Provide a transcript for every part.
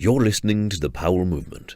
You're listening to the Powell Movement.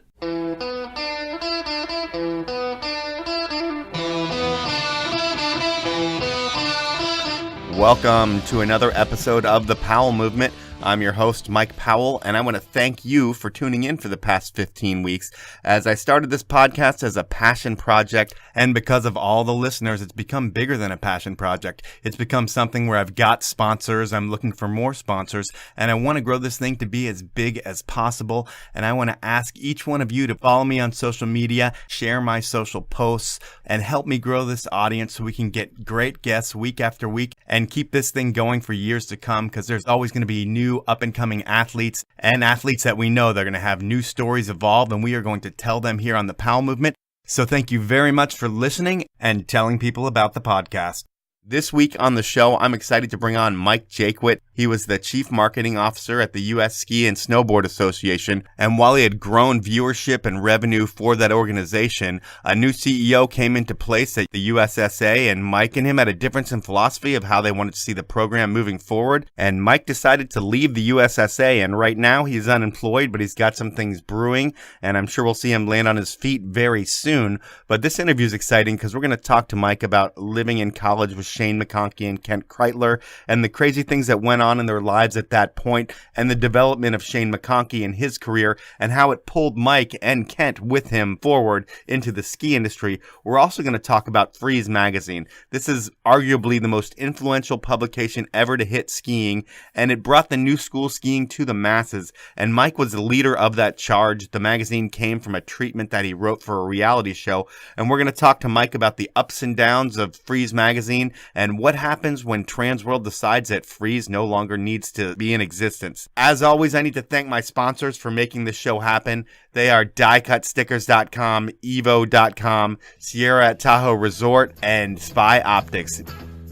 Welcome to another episode of the Powell Movement. I'm your host, Mike Powell, and I want to thank you for tuning in for the past 15 weeks. As I started this podcast as a passion project, and because of all the listeners, it's become bigger than a passion project. It's become something where I've got sponsors, I'm looking for more sponsors, and I want to grow this thing to be as big as possible. And I want to ask each one of you to follow me on social media, share my social posts, and help me grow this audience so we can get great guests week after week and keep this thing going for years to come, because there's always going to be new up-and-coming athletes and athletes that we know they're going to have new stories evolve, and we are going to tell them here on the Powell Movement. So thank you very much for listening and telling people about the podcast. This week on the show, I'm excited to bring on Mike Jaquet. He was the Chief Marketing Officer at the U.S. Ski and Snowboard Association, and while he had grown viewership and revenue for that organization, a new CEO came into place at the USSA, and Mike and him had a difference in philosophy of how they wanted to see the program moving forward, and Mike decided to leave the USSA, and right now he's unemployed, but he's got some things brewing, and I'm sure we'll see him land on his feet very soon. But this interview is exciting because we're going to talk to Mike about living in college with Shane McConkey and Kent Kreitler, and the crazy things that went on in their lives at that point, and the development of Shane McConkey and his career, and how it pulled Mike and Kent with him forward into the ski industry. We're also going to talk about Freeze magazine. This is arguably the most influential publication ever to hit skiing, and it brought the new school skiing to the masses, and Mike was the leader of that charge. The magazine came from a treatment that he wrote for a reality show, and we're going to talk to Mike about the ups and downs of Freeze magazine and what happens when Transworld decides that Freeze no longer needs to be in existence. As always, I need to thank my sponsors for making this show happen. They are diecutstickers.com, evo.com, Sierra at Tahoe Resort, and Spy Optics.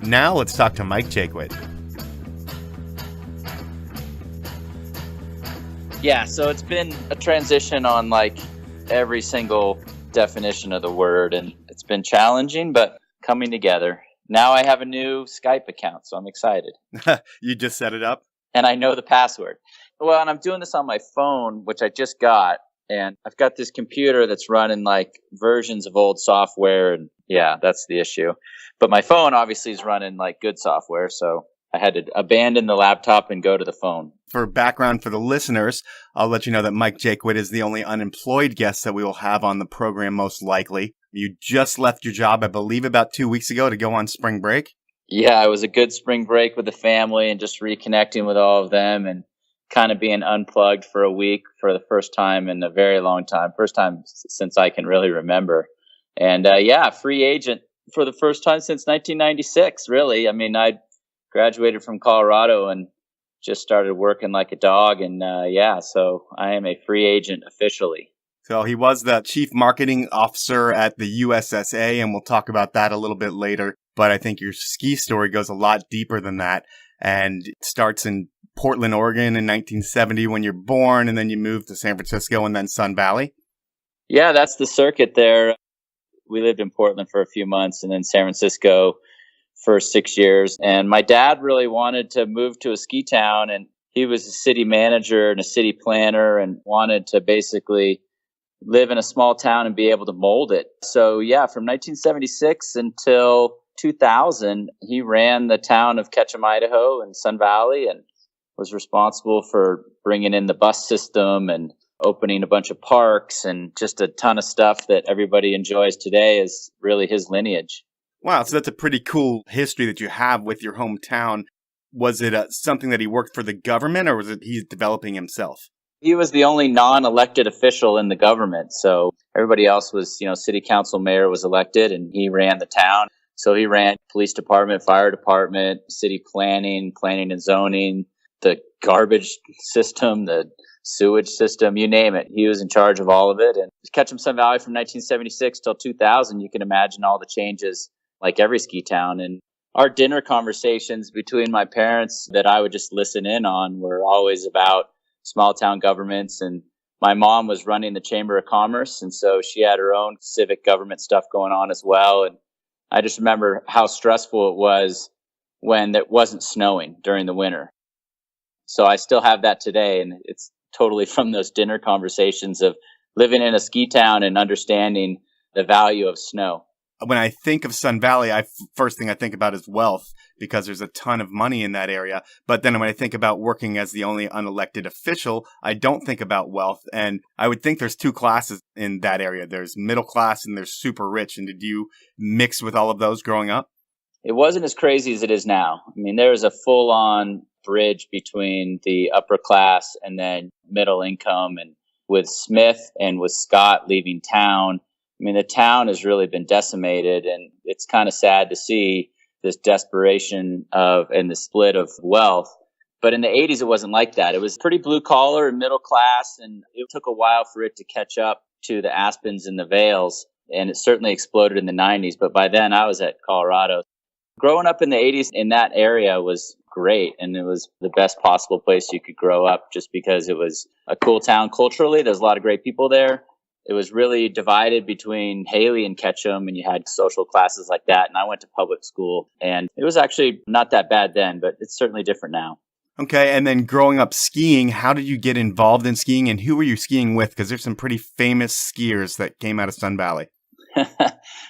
Now let's talk to Mike Jaquet. Yeah, so it's been a transition on like every single definition of the word, and it's been challenging, but coming together. Now I have a new Skype account, so I'm excited. You just set it up? And I know the password. Well, and I'm doing this on my phone, which I just got, and I've got this computer that's running like versions of old software, and yeah, that's the issue. But my phone obviously is running like good software, so I had to abandon the laptop and go to the phone. For background for the listeners, I'll let you know that Mike Jaquet is the only unemployed guest that we will have on the program, most likely. You just left your job, I believe, about 2 weeks ago to go on spring break. Yeah, it was a good spring break with the family and just reconnecting with all of them and kind of being unplugged for a week for the first time in a very long time. First time since I can really remember. And free agent for the first time since 1996, really. I mean, I graduated from Colorado and just started working like a dog. And so I am a free agent officially. So he was the Chief Marketing Officer at the USSA, and we'll talk about that a little bit later. But I think your ski story goes a lot deeper than that, and it starts in Portland, Oregon in 1970 when you're born, and then you move to San Francisco and then Sun Valley. Yeah, that's the circuit there. We lived in Portland for a few months and then San Francisco for 6 years. And my dad really wanted to move to a ski town, and he was a city manager and a city planner and wanted to basically live in a small town and be able to mold it. So yeah, from 1976 until 2000, he ran the town of Ketchum, Idaho and Sun Valley, and was responsible for bringing in the bus system and opening a bunch of parks and just a ton of stuff that everybody enjoys today is really his lineage. Wow, so that's a pretty cool history that you have with your hometown. Was it something that he worked for the government, or was it he's developing himself? He was the only non-elected official in the government. So everybody else was, city council mayor was elected, and he ran the town. So he ran police department, fire department, city planning and zoning, the garbage system, the sewage system, you name it. He was in charge of all of it. And Ketchum Sun Valley from 1976 till 2000, you can imagine all the changes like every ski town. And our dinner conversations between my parents that I would just listen in on were always about small town governments. And my mom was running the Chamber of Commerce, and so she had her own civic government stuff going on as well. And I just remember how stressful it was when it wasn't snowing during the winter. So I still have that today, and it's totally from those dinner conversations of living in a ski town and understanding the value of snow. When I think of Sun Valley, first thing I think about is wealth because there's a ton of money in that area. But then when I think about working as the only unelected official, I don't think about wealth. And I would think there's two classes in that area. There's middle class and there's super rich. And did you mix with all of those growing up? It wasn't as crazy as it is now. I mean, there was a full-on bridge between the upper class and then middle income. And with Smith and with Scott leaving town, I mean, the town has really been decimated, and it's kind of sad to see this desperation and the split of wealth. But in the 80s, it wasn't like that. It was pretty blue collar and middle class, and it took a while for it to catch up to the Aspens and the Vales, and it certainly exploded in the 90s. But by then, I was at Colorado. Growing up in the 80s in that area was great, and it was the best possible place you could grow up just because it was a cool town culturally. There's a lot of great people there. It was really divided between Haley and Ketchum, and you had social classes like that. And I went to public school, and it was actually not that bad then, but it's certainly different now. Okay, and then growing up skiing, how did you get involved in skiing, and who were you skiing with? Because there's some pretty famous skiers that came out of Sun Valley.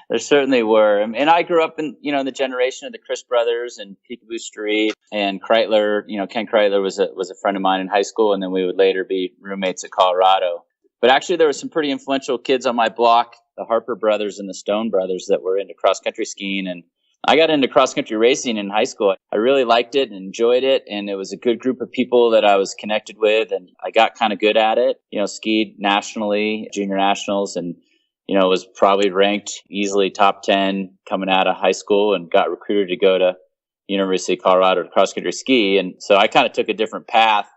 There certainly were. And I grew up in, the generation of the Chris brothers and Peekaboo Street and Kreitler. Ken Kreitler was a friend of mine in high school, and then we would later be roommates at Colorado. But actually, there were some pretty influential kids on my block, the Harper brothers and the Stone brothers, that were into cross-country skiing. And I got into cross-country racing in high school. I really liked it and enjoyed it. And it was a good group of people that I was connected with. And I got kind of good at it, skied nationally, junior nationals, and, was probably ranked easily top 10 coming out of high school and got recruited to go to University of Colorado to cross-country ski. And so I kind of took a different path.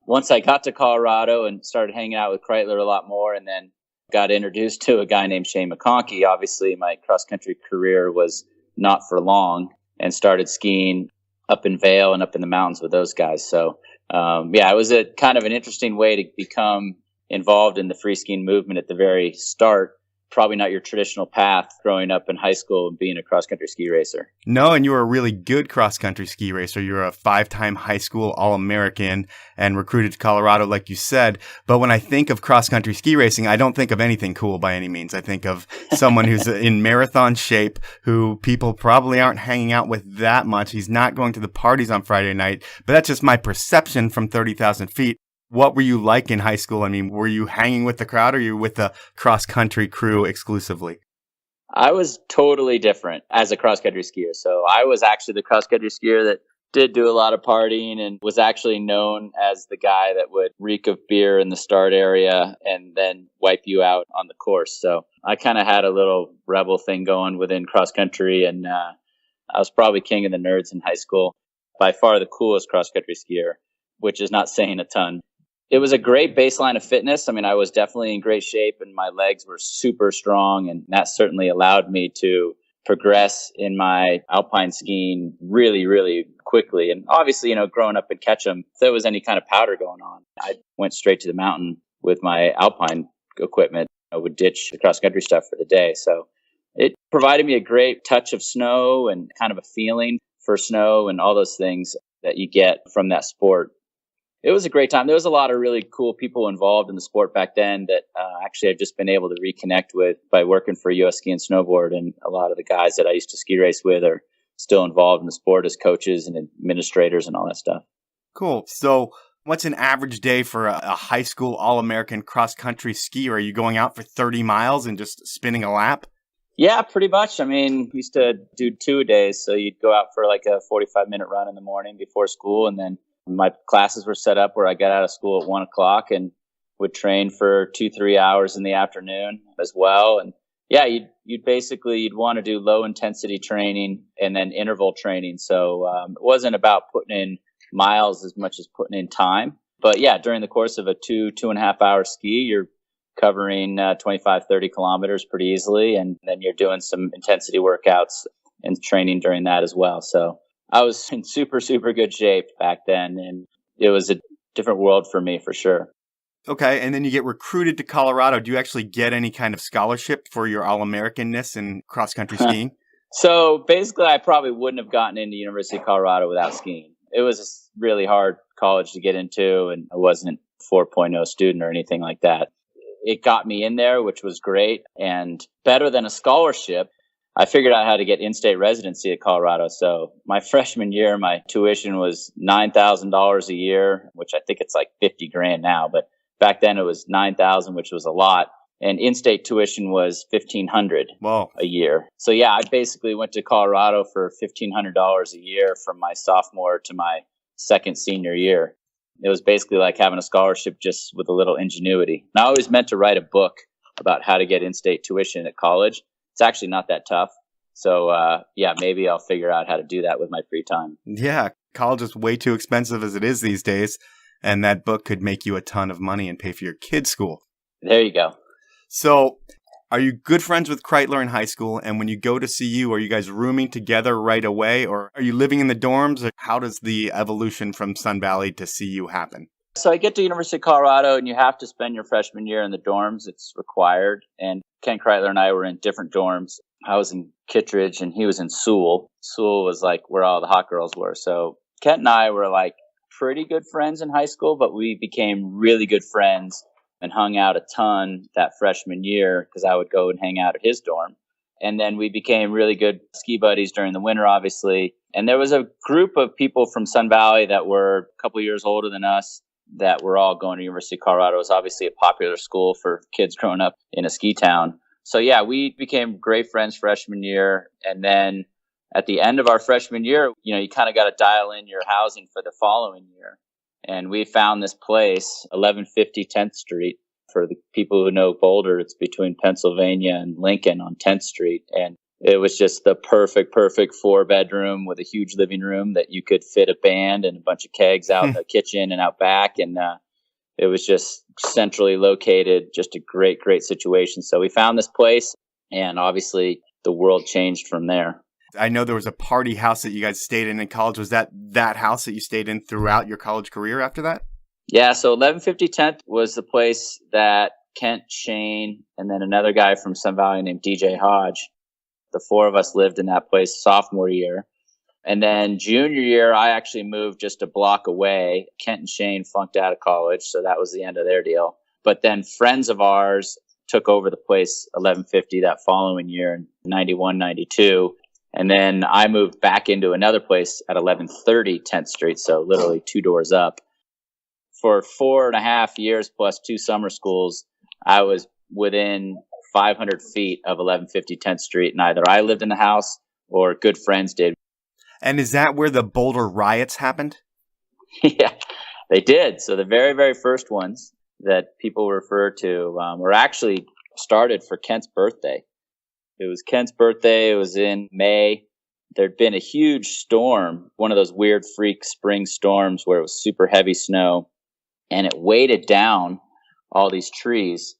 Once I got to Colorado and started hanging out with Kreitler a lot more, and then got introduced to a guy named Shane McConkey, obviously my cross-country career was not for long, and started skiing up in Vail and up in the mountains with those guys. So, it was a kind of an interesting way to become involved in the free skiing movement at the very start. Probably not your traditional path growing up in high school and being a cross-country ski racer. No, and you were a really good cross-country ski racer. You were a 5-time high school All-American and recruited to Colorado, like you said. But when I think of cross-country ski racing, I don't think of anything cool by any means. I think of someone who's in marathon shape, who people probably aren't hanging out with that much. He's not going to the parties on Friday night, but that's just my perception from 30,000 feet. What were you like in high school? I mean, were you hanging with the crowd, or were you with the cross-country crew exclusively? I was totally different as a cross-country skier. So I was actually the cross-country skier that did do a lot of partying and was actually known as the guy that would reek of beer in the start area and then wipe you out on the course. So I kind of had a little rebel thing going within cross-country, and I was probably king of the nerds in high school. By far the coolest cross-country skier, which is not saying a ton. It was a great baseline of fitness. I mean, I was definitely in great shape and my legs were super strong. And that certainly allowed me to progress in my alpine skiing really, really quickly. And obviously, growing up in Ketchum, if there was any kind of powder going on, I went straight to the mountain with my alpine equipment. I would ditch the cross-country stuff for the day. So it provided me a great touch of snow and kind of a feeling for snow and all those things that you get from that sport. It was a great time. There was a lot of really cool people involved in the sport back then that actually I've just been able to reconnect with by working for U.S. Ski and Snowboard. And a lot of the guys that I used to ski race with are still involved in the sport as coaches and administrators and all that stuff. Cool. So what's an average day for a high school All-American cross-country skier? Are you going out for 30 miles and just spinning a lap? Yeah, pretty much. I mean, we used to do 2 days. So you'd go out for like a 45-minute run in the morning before school, and then my classes were set up where I got out of school at 1:00 and would train for 2-3 hours in the afternoon as well. And yeah, you'd want to do low intensity training and then interval training. So it wasn't about putting in miles as much as putting in time. But yeah, during the course of a 2.5 hour ski, you're covering 25, 30 kilometers pretty easily. And then you're doing some intensity workouts and training during that as well. So I was in super, super good shape back then, and it was a different world for me for sure. Okay, and then you get recruited to Colorado. Do you actually get any kind of scholarship for your All-Americanness in cross-country skiing? So basically, I probably wouldn't have gotten into University of Colorado without skiing. It was a really hard college to get into, and I wasn't 4.0 student or anything like that. It got me in there, which was great. And better than a scholarship, I figured out how to get in-state residency at Colorado. So my freshman year, my tuition was $9,000 a year, which I think it's like 50 grand now. But back then it was 9,000, which was a lot. And in-state tuition was $1,500 a year. So yeah, I basically went to Colorado for $1,500 a year from my sophomore to my second senior year. It was basically like having a scholarship just with a little ingenuity. And I always meant to write a book about how to get in-state tuition at college. It's actually not that tough. So yeah, maybe I'll figure out how to do that with my free time. Yeah, college is way too expensive as it is these days. And that book could make you a ton of money and pay for your kids' school. There you go. So are you good friends with Kreitler in high school? And when you go to CU, are you guys rooming together right away? Or are you living in the dorms? Or how does the evolution from Sun Valley to CU happen? So I get to University of Colorado, and you have to spend your freshman year in the dorms. It's required. And Ken Kreitler and I were in different dorms. I was in Kittredge, and he was in Sewell. Sewell was like where all the hot girls were. So Kent and I were like pretty good friends in high school, but we became really good friends and hung out a ton that freshman year because I would go and hang out at his dorm. And then we became really good ski buddies during the winter, obviously. And there was a group of people from Sun Valley that were a couple years older than us that were all going to University of Colorado. It was obviously a popular school for kids growing up in a ski town. So yeah, we became great friends freshman year. And then at the end of our freshman year, you kind of got to dial in your housing for the following year. And we found this place, 1150 10th Street. For the people who know Boulder, it's between Pennsylvania and Lincoln on 10th Street. And it was just the perfect 4-bedroom with a huge living room that you could fit a band and a bunch of kegs out in the kitchen and out back. And it was just centrally located, just a great situation. So we found this place, and obviously the world changed from there. I know there was a party house that you guys stayed in college. Was that house that you stayed in throughout your college career after that? Yeah, so 1150 10th was the place that Kent, Shane, and then another guy from Sun Valley named DJ Hodge, the four of us lived in that place sophomore year. And then junior year, I actually moved just a block away. Kent and Shane flunked out of college, so that was the end of their deal. But then friends of ours took over the place 1150 that following year in 91, 92. And then I moved back into another place at 1130 10th Street, so literally 2 doors up. For 4.5 years plus 2 summer schools, I was within 500 feet of 1150 10th Street, and either I lived in the house or good friends did. And is that where the Boulder riots happened? Yeah, they did. So the very first ones that people refer to were actually started for Kent's birthday. It was Kent's birthday. It was in May. There'd been a huge storm, one of those weird freak spring storms where it was super heavy snow, and it weighted down all these trees,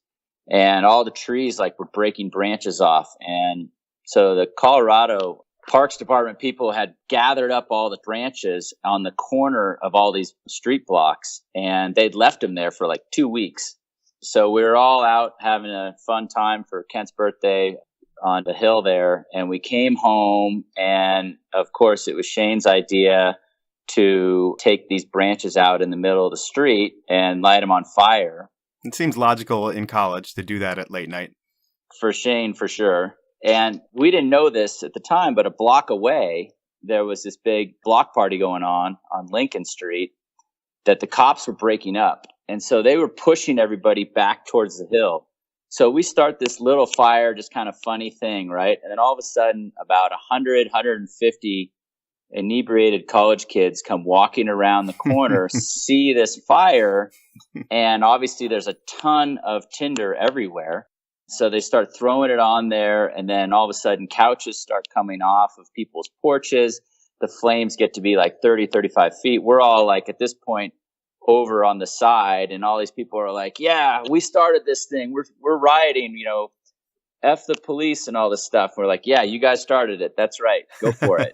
and all the trees were breaking branches off. And so the Colorado Parks Department people had gathered up all the branches on the corner of all these street blocks, and they'd left them there for 2 weeks. So we were all out having a fun time for Kent's birthday on the hill there, and we came home, and of course it was Shane's idea to take these branches out in the middle of the street and light them on fire. It seems logical in college to do that at late night. For Shane, for sure. And we didn't know this at the time, but a block away, there was this big block party going on Lincoln Street that the cops were breaking up. And so they were pushing everybody back towards the hill. So we start this little fire, just kind of funny thing, right? And then all of a sudden, about 150 inebriated college kids come walking around the corner, see this fire, and obviously there's a ton of tinder everywhere. So they start throwing it on there, and then all of a sudden couches start coming off of people's porches. The flames get to be 30, 35 feet. We're all at this point over on the side, and all these people are like, yeah, we started this thing. We're rioting, F the police and all this stuff. We're like, yeah, you guys started it. That's right. Go for it.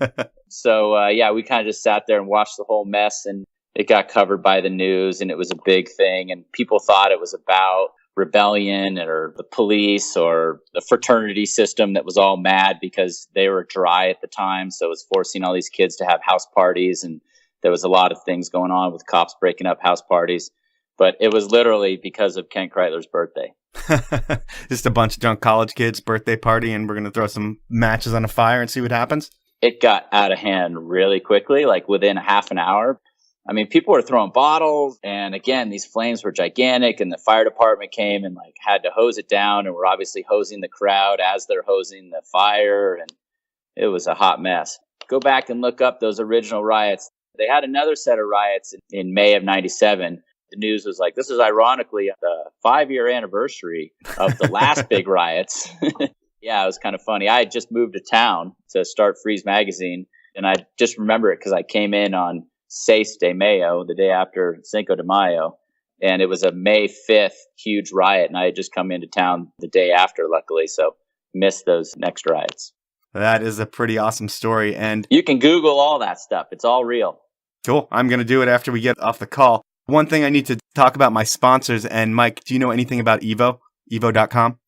So, yeah, we kind of just sat there and watched the whole mess, and it got covered by the news, and it was a big thing. And people thought it was about rebellion or the police or the fraternity system that was all mad because they were dry at the time. So it was forcing all these kids to have house parties. And there was a lot of things going on with cops breaking up house parties. But it was literally because of Ken Kreitler's birthday. Just a bunch of drunk college kids' birthday party, and we're going to throw some matches on a fire and see what happens? It got out of hand really quickly, like within a half an hour. I mean, people were throwing bottles, and again, these flames were gigantic, and the fire department came and like had to hose it down, and we're obviously hosing the crowd as they're hosing the fire, and it was a hot mess. Go back and look up those original riots. They had another set of riots in May of 97. The news was like, this is ironically the 5-year anniversary of the last big riots. Yeah, it was kind of funny. I had just moved to town to start Freeze Magazine, and I just remember it because I came in on 6 de Mayo, the day after Cinco de Mayo, and it was a May 5th huge riot, and I had just come into town the day after, luckily, so missed those next riots. That is a pretty awesome story, and you can Google all that stuff. It's all real. Cool. I'm going to do it after we get off the call. One thing I need to talk about my sponsors, and Mike, do you know anything about Evo? Evo.com?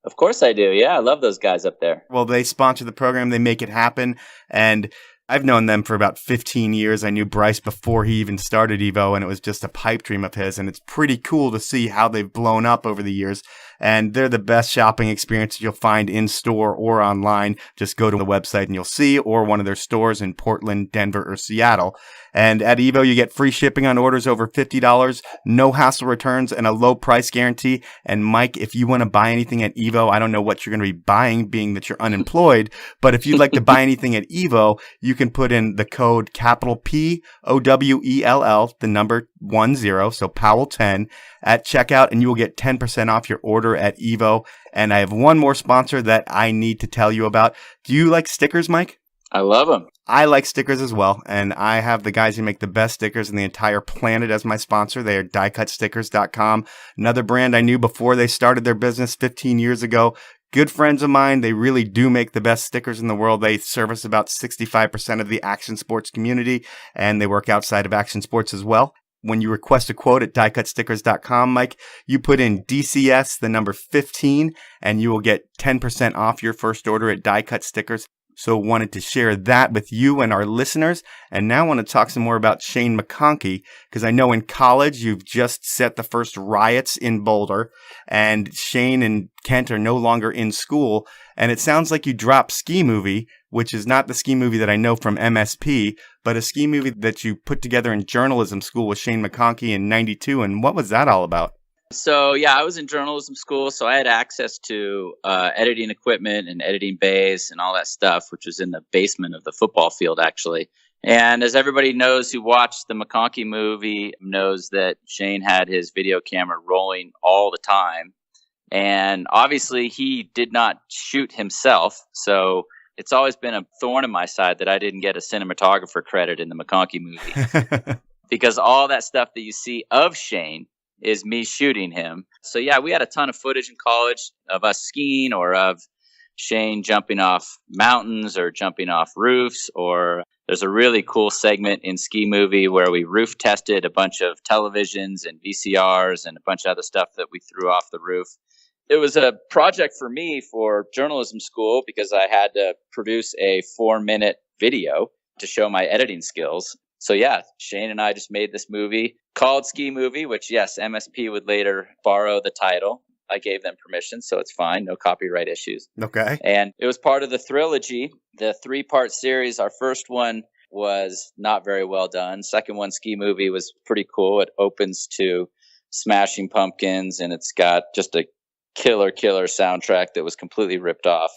Of course I do. Yeah, I love those guys up there. Well, they sponsor the program. They make it happen. And I've known them for about 15 years. I knew Bryce before he even started Evo, and it was just a pipe dream of his. And it's pretty cool to see how they've blown up over the years. And they're the best shopping experience you'll find in store or online. Just go to the website and you'll see, or one of their stores in Portland, Denver, or Seattle. And at Evo, you get free shipping on orders over $50, no hassle returns, and a low price guarantee. And Mike, if you want to buy anything at Evo, I don't know what you're going to be buying, being that you're unemployed, but if you'd like to buy anything at Evo, you can put in the code capital POWELL, the number 10, so Powell 10 at checkout, and you will get 10% off your order at Evo. And I have one more sponsor that I need to tell you about. Do you like stickers, Mike? I love them. I like stickers as well, and I have the guys who make the best stickers in the entire planet as my sponsor. They are diecutstickers.com, another brand I knew before they started their business 15 years ago. Good friends of mine. They really do make the best stickers in the world. They service about 65% of the action sports community, and they work outside of action sports as well. When you request a quote at diecutstickers.com, Mike, you put in DCS, the number 15, and you will get 10% off your first order at Die Cut Stickers. So wanted to share that with you and our listeners. And now I want to talk some more about Shane McConkey, because I know in college you've just set the first riots in Boulder, and Shane and Kent are no longer in school. And it sounds like you dropped Ski Movie, which is not the ski movie that I know from MSP, but a ski movie that you put together in journalism school with Shane McConkey in 92. And what was that all about? So, yeah, I was in journalism school, so I had access to editing equipment and editing bays and all that stuff, which was in the basement of the football field, actually. And as everybody knows who watched the McConkey movie knows that Shane had his video camera rolling all the time. And obviously, he did not shoot himself, so it's always been a thorn in my side that I didn't get a cinematographer credit in the McConkey movie. Because all that stuff that you see of Shane is me shooting him. So yeah, we had a ton of footage in college of us skiing, or of Shane jumping off mountains or jumping off roofs, or there's a really cool segment in Ski Movie where we roof tested a bunch of televisions and VCRs and a bunch of other stuff that we threw off the roof. It was a project for me for journalism school because I had to produce a 4-minute video to show my editing skills. So yeah, Shane and I just made this movie called Ski Movie, which yes, MSP would later borrow the title. I gave them permission, so it's fine. No copyright issues. Okay. And it was part of the trilogy, the 3-part series. Our first one was not very well done. Second one, Ski Movie, was pretty cool. It opens to Smashing Pumpkins, and it's got just a killer soundtrack that was completely ripped off.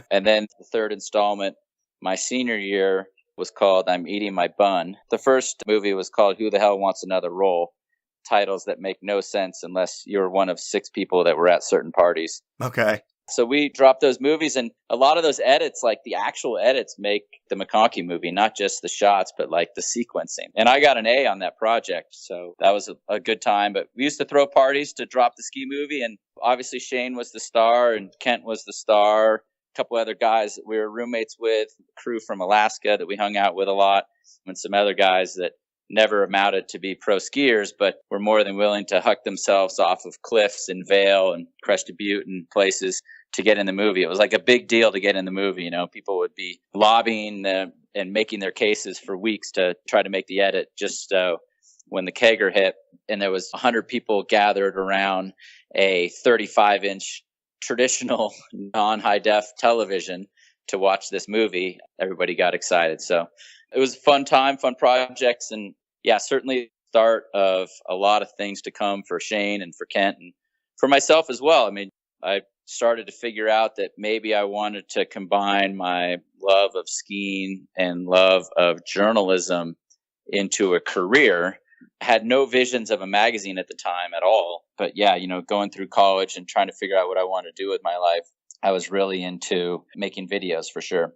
And then the third installment, my senior year, was called I'm Eating My Bun. The first movie was called Who the Hell Wants Another Role? Titles that make no sense unless you're one of 6 people that were at certain parties. Okay. So we dropped those movies, and a lot of those edits, like the actual edits, make the McConkey movie, not just the shots, but like the sequencing. And I got an A on that project, so that was a good time. But we used to throw parties to drop the Ski Movie, and obviously Shane was the star and Kent was the star. A couple other guys that we were roommates with, a crew from Alaska that we hung out with a lot, and some other guys that never amounted to be pro skiers, but were more than willing to huck themselves off of cliffs in Vail and Crested Butte and places to get in the movie. It was like a big deal to get in the movie. You know, people would be lobbying and making their cases for weeks to try to make the edit just so when the kegger hit and there was 100 people gathered around a 35-inch traditional non-high def television to watch this movie. Everybody got excited. So it was a fun time, fun projects, and yeah, certainly the start of a lot of things to come for Shane and for Kent and for myself as well. I mean, I started to figure out that maybe I wanted to combine my love of skiing and love of journalism into a career. I had no visions of a magazine at the time at all. But yeah, going through college and trying to figure out what I want to do with my life, I was really into making videos for sure.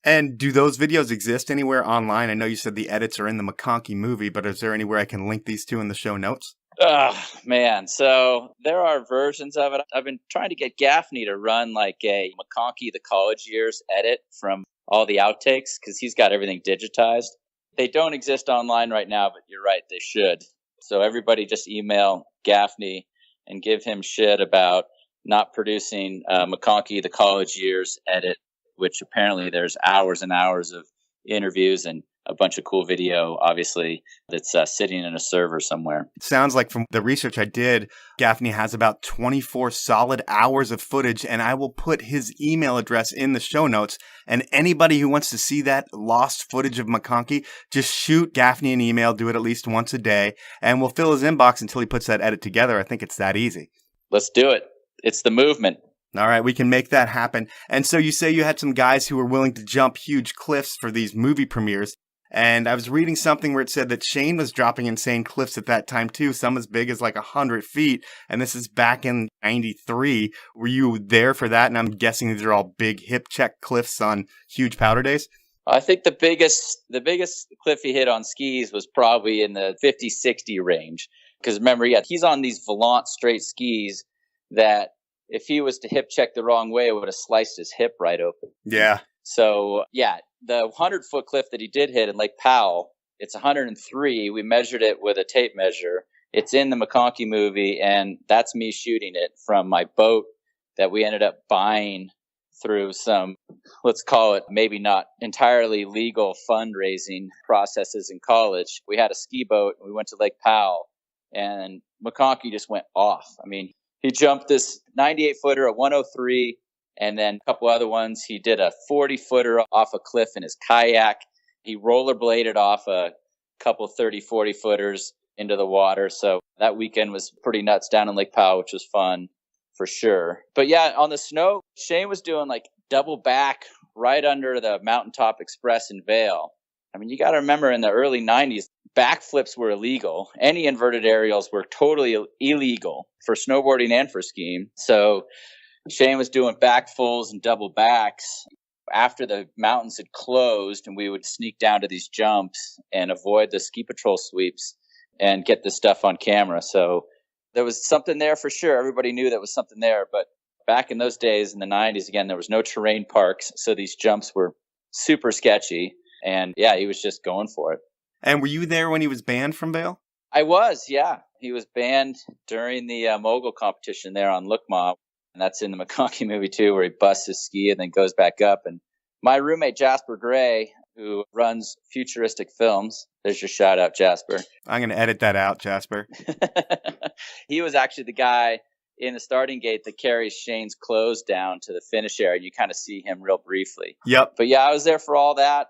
And do those videos exist anywhere online? I know you said the edits are in the McConkey movie, but is there anywhere I can link these to in the show notes? Oh, man. So there are versions of it. I've been trying to get Gaffney to run like a McConkey the college years edit from all the outtakes because he's got everything digitized. They don't exist online right now, but you're right, they should. So everybody just email Gaffney and give him shit about not producing McConkey the college years edit, which apparently there's hours and hours of interviews and a bunch of cool video, obviously, that's sitting in a server somewhere. It sounds like from the research I did, Gaffney has about 24 solid hours of footage, and I will put his email address in the show notes. And anybody who wants to see that lost footage of McConkey, just shoot Gaffney an email, do it at least once a day, and we'll fill his inbox until he puts that edit together. I think it's that easy. Let's do it. It's the movement. All right, we can make that happen. And so you say you had some guys who were willing to jump huge cliffs for these movie premieres. And I was reading something where it said that Shane was dropping insane cliffs at that time too, some as big as like 100 feet. And this is back in 93. Were you there for that? And I'm guessing these are all big hip check cliffs on huge powder days. I think the biggest cliff he hit on skis was probably in the 50, 60 range. Because remember, he's on these Volant straight skis that if he was to hip check the wrong way, it would have sliced his hip right open. Yeah. So, yeah, the 100-foot cliff that he did hit in Lake Powell, it's 103. We measured it with a tape measure. It's in the McConkey movie, and that's me shooting it from my boat that we ended up buying through some, let's call it maybe not entirely legal fundraising processes in college. We had a ski boat, and we went to Lake Powell, and McConkey just went off. I mean, he jumped this 98-footer at 103, and then a couple other ones. He did a 40-footer off a cliff in his kayak. He rollerbladed off a couple 30, 40-footers into the water. So that weekend was pretty nuts down in Lake Powell, which was fun for sure. But yeah, on the snow, Shane was doing like double back right under the Mountaintop Express in Vail. I mean, you got to remember in the early 90s, backflips were illegal. Any inverted aerials were totally illegal for snowboarding and for skiing. So Shane was doing back fulls and double backs after the mountains had closed, and we would sneak down to these jumps and avoid the ski patrol sweeps and get this stuff on camera. So there was something there for sure. Everybody knew there was something there. But back in those days in the 90s, again, there was no terrain parks. So these jumps were super sketchy. And yeah, he was just going for it. And were you there when he was banned from Vail? I was, yeah. He was banned during the mogul competition there on Lukma. And that's in the McConkey movie too, where he busts his ski and then goes back up. And my roommate, Jasper Gray, who runs Futuristic Films, there's your shout out, Jasper. I'm going to edit that out, Jasper. He was actually the guy in the starting gate that carries Shane's clothes down to the finish area. You kind of see him real briefly. Yep. But yeah, I was there for all that.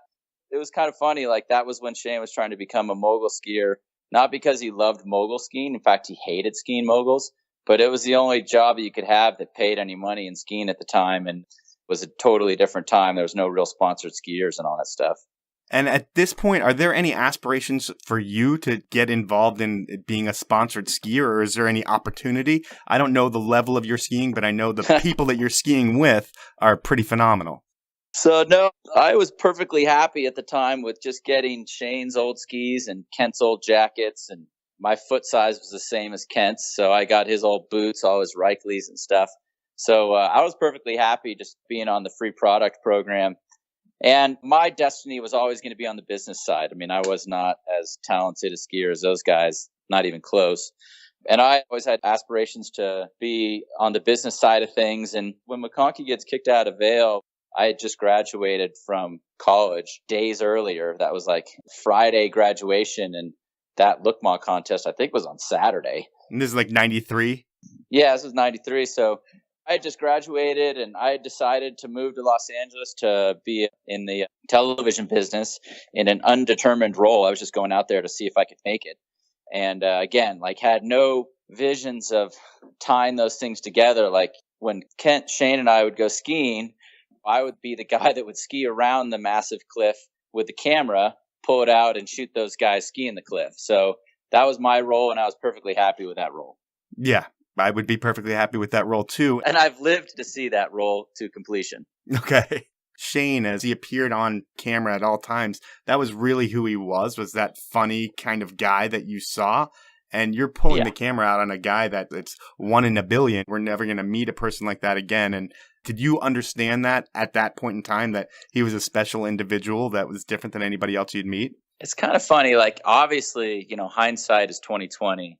It was kind of funny. Like that was when Shane was trying to become a mogul skier, not because he loved mogul skiing. In fact, he hated skiing moguls, but it was the only job that you could have that paid any money in skiing at the time. And it was a totally different time. There was no real sponsored skiers and all that stuff. And at this point, are there any aspirations for you to get involved in being a sponsored skier, or is there any opportunity? I don't know the level of your skiing, but I know the people that you're skiing with are pretty phenomenal. So no, I was perfectly happy at the time with just getting Shane's old skis and Kent's old jackets, and my foot size was the same as Kent's. So I got his old boots, all his Reikleys and stuff. So I was perfectly happy just being on the free product program. And my destiny was always going to be on the business side. I mean, I was not as talented a skier as those guys, not even close. And I always had aspirations to be on the business side of things. And when McConkey gets kicked out of Vail, I had just graduated from college days earlier. That was like Friday graduation. And that look mod contest, I think, was on Saturday. And this is like 93? Yeah, this was 93. So I had just graduated and I had decided to move to Los Angeles to be in the television business in an undetermined role. I was just going out there to see if I could make it. And again, like had no visions of tying those things together. Like when Kent, Shane, and I would go skiing, I would be the guy that would ski around the massive cliff with the camera, pull it out, and shoot those guys skiing the cliff. So that was my role, and I was perfectly happy with that role. Yeah, I would be perfectly happy with that role too. And I've lived to see that role to completion. Okay. Shane, as he appeared on camera at all times, that was really who he was that funny kind of guy that you saw. And you're pulling the camera out on a guy that it's 1 in a billion. We're never going to meet a person like that again. And did you understand that at that point in time, that he was a special individual that was different than anybody else you'd meet? It's kind of funny. Like, obviously, hindsight is 20/20.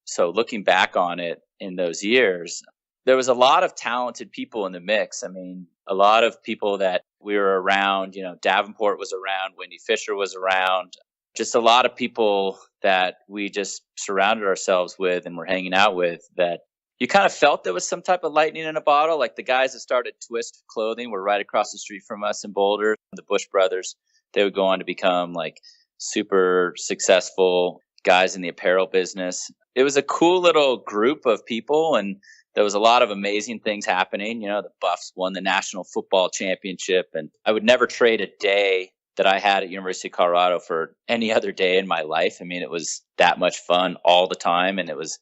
So looking back on it in those years, there was a lot of talented people in the mix. I mean, a lot of people that we were around, Davenport was around, Wendy Fisher was around, just a lot of people that we just surrounded ourselves with and were hanging out with that you kind of felt there was some type of lightning in a bottle. Like the guys that started Twist Clothing were right across the street from us in Boulder, the Bush brothers. They would go on to become like super successful guys in the apparel business. It was a cool little group of people, and there was a lot of amazing things happening. The Buffs won the National Football Championship, and I would never trade a day that I had at University of Colorado for any other day in my life. I mean, it was that much fun all the time, and it was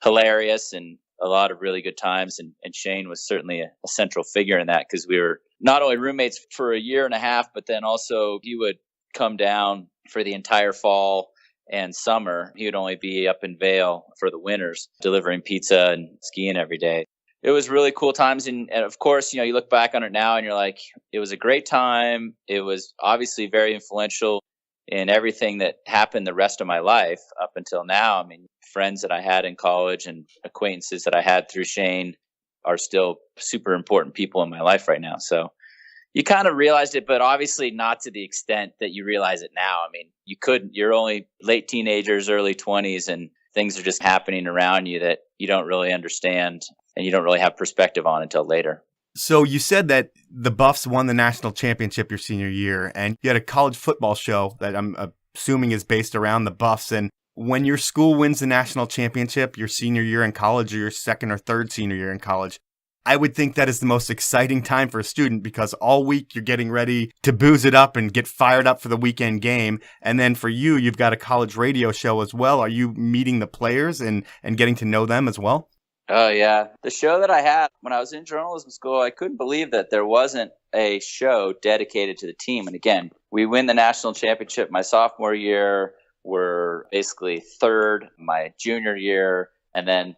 hilarious and a lot of really good times. And Shane was certainly a central figure in that, because we were not only roommates for a year and a half, but then also he would come down for the entire fall and summer. He would only be up in Vail for the winters, delivering pizza and skiing every day. It was really cool times. And of course, you look back on it now and you're like, it was a great time. It was obviously very influential in everything that happened the rest of my life up until now. I mean, friends that I had in college and acquaintances that I had through Shane are still super important people in my life right now. So you kind of realized it, but obviously not to the extent that you realize it now. I mean, you're only late teenagers, early 20s, and things are just happening around you that you don't really understand and you don't really have perspective on until later. So you said that the Buffs won the national championship your senior year, and you had a college football show that I'm assuming is based around the Buffs. And when your school wins the national championship your senior year in college, or your second or third senior year in college, I would think that is the most exciting time for a student, because all week you're getting ready to booze it up and get fired up for the weekend game. And then for you, you've got a college radio show as well. Are you meeting the players and getting to know them as well? Oh, yeah. The show that I had when I was in journalism school, I couldn't believe that there wasn't a show dedicated to the team. And again, we win the national championship my sophomore year. We're basically third my junior year. And then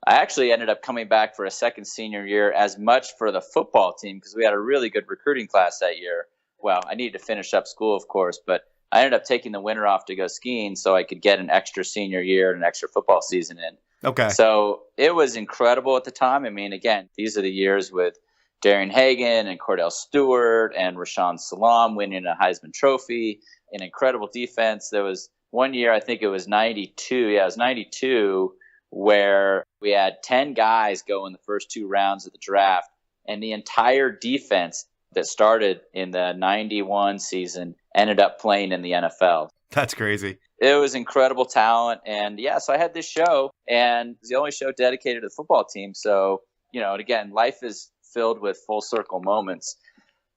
I actually ended up coming back for a second senior year, as much for the football team, because we had a really good recruiting class that year. Well, I needed to finish up school, of course, but I ended up taking the winter off to go skiing so I could get an extra senior year and an extra football season in. Okay. So it was incredible at the time. I mean, again, these are the years with Darian Hagan and Cordell Stewart and Rashawn Salam winning a Heisman Trophy, an incredible defense. There was one year, I think it was 92. Yeah, it was 92, where we had 10 guys go in the first 2 rounds of the draft, and the entire defense that started in the 91 season ended up playing in the NFL. That's crazy. It was incredible talent. And so I had this show, and it's the only show dedicated to the football team. So, and again, life is filled with full circle moments.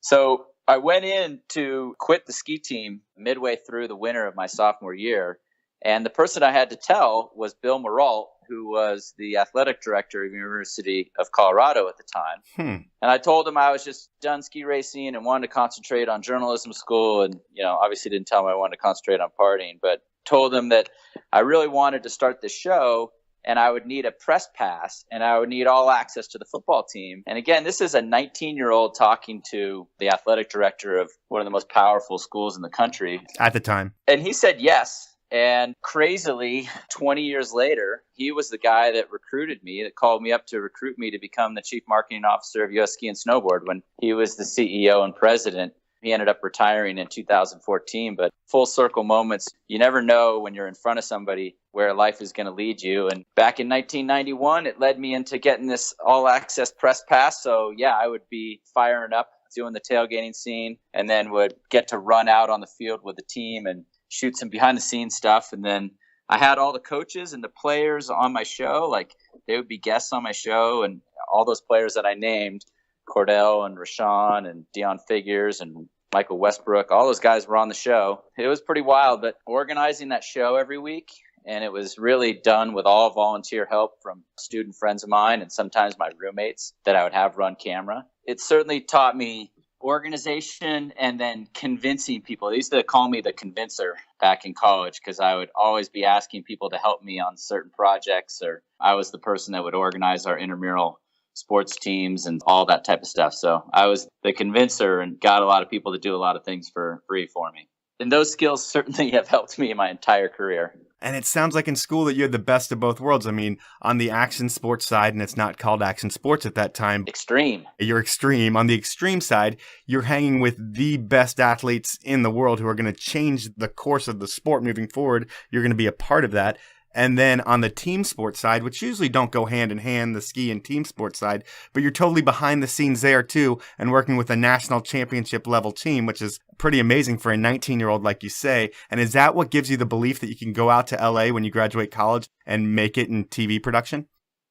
So I went in to quit the ski team midway through the winter of my sophomore year. And the person I had to tell was Bill Maralt, who was the athletic director of the University of Colorado at the time. And I told him I was just done ski racing and wanted to concentrate on journalism school. And, obviously didn't tell him I wanted to concentrate on partying, but told him that I really wanted to start this show, and I would need a press pass, and I would need all access to the football team. And again, this is a 19-year-old talking to the athletic director of one of the most powerful schools in the country At the time. And he said yes. And crazily, 20 years later, he was the guy that recruited me, that called me up to recruit me to become the chief marketing officer of U.S. Ski and Snowboard when he was the CEO and president. He ended up retiring in 2014, but full circle moments. You never know when you're in front of somebody where life is going to lead you. And back in 1991, it led me into getting this all access press pass. So yeah, I would be firing up, doing the tailgating scene, and then would get to run out on the field with the team and shoot some behind the scenes stuff. And then I had all the coaches and the players on my show. Like, they would be guests on my show, and all those players that I named, Cordell and Rashawn and Deion Figures and Michael Westbrook, all those guys were on the show. It was pretty wild, but organizing that show every week, and it was really done with all volunteer help from student friends of mine and sometimes my roommates that I would have run camera. It certainly taught me organization and then convincing people. They used to call me the convincer back in college because I would always be asking people to help me on certain projects, or I was the person that would organize our intramural sports teams and all that type of stuff. So I was the convincer and got a lot of people to do a lot of things for free for me. And those skills certainly have helped me in my entire career. And it sounds like in school that you had the best of both worlds. I mean, on the action sports side, and it's not called action sports at that time. Extreme. You're extreme. On the extreme side, you're hanging with the best athletes in the world who are going to change the course of the sport moving forward. You're going to be a part of that. And then on the team sports side, which usually don't go hand in hand, the ski and team sports side, but you're totally behind the scenes there too, and working with a national championship level team, which is pretty amazing for a 19-year-old, like you say. And is that what gives you the belief that you can go out to LA when you graduate college and make it in TV production?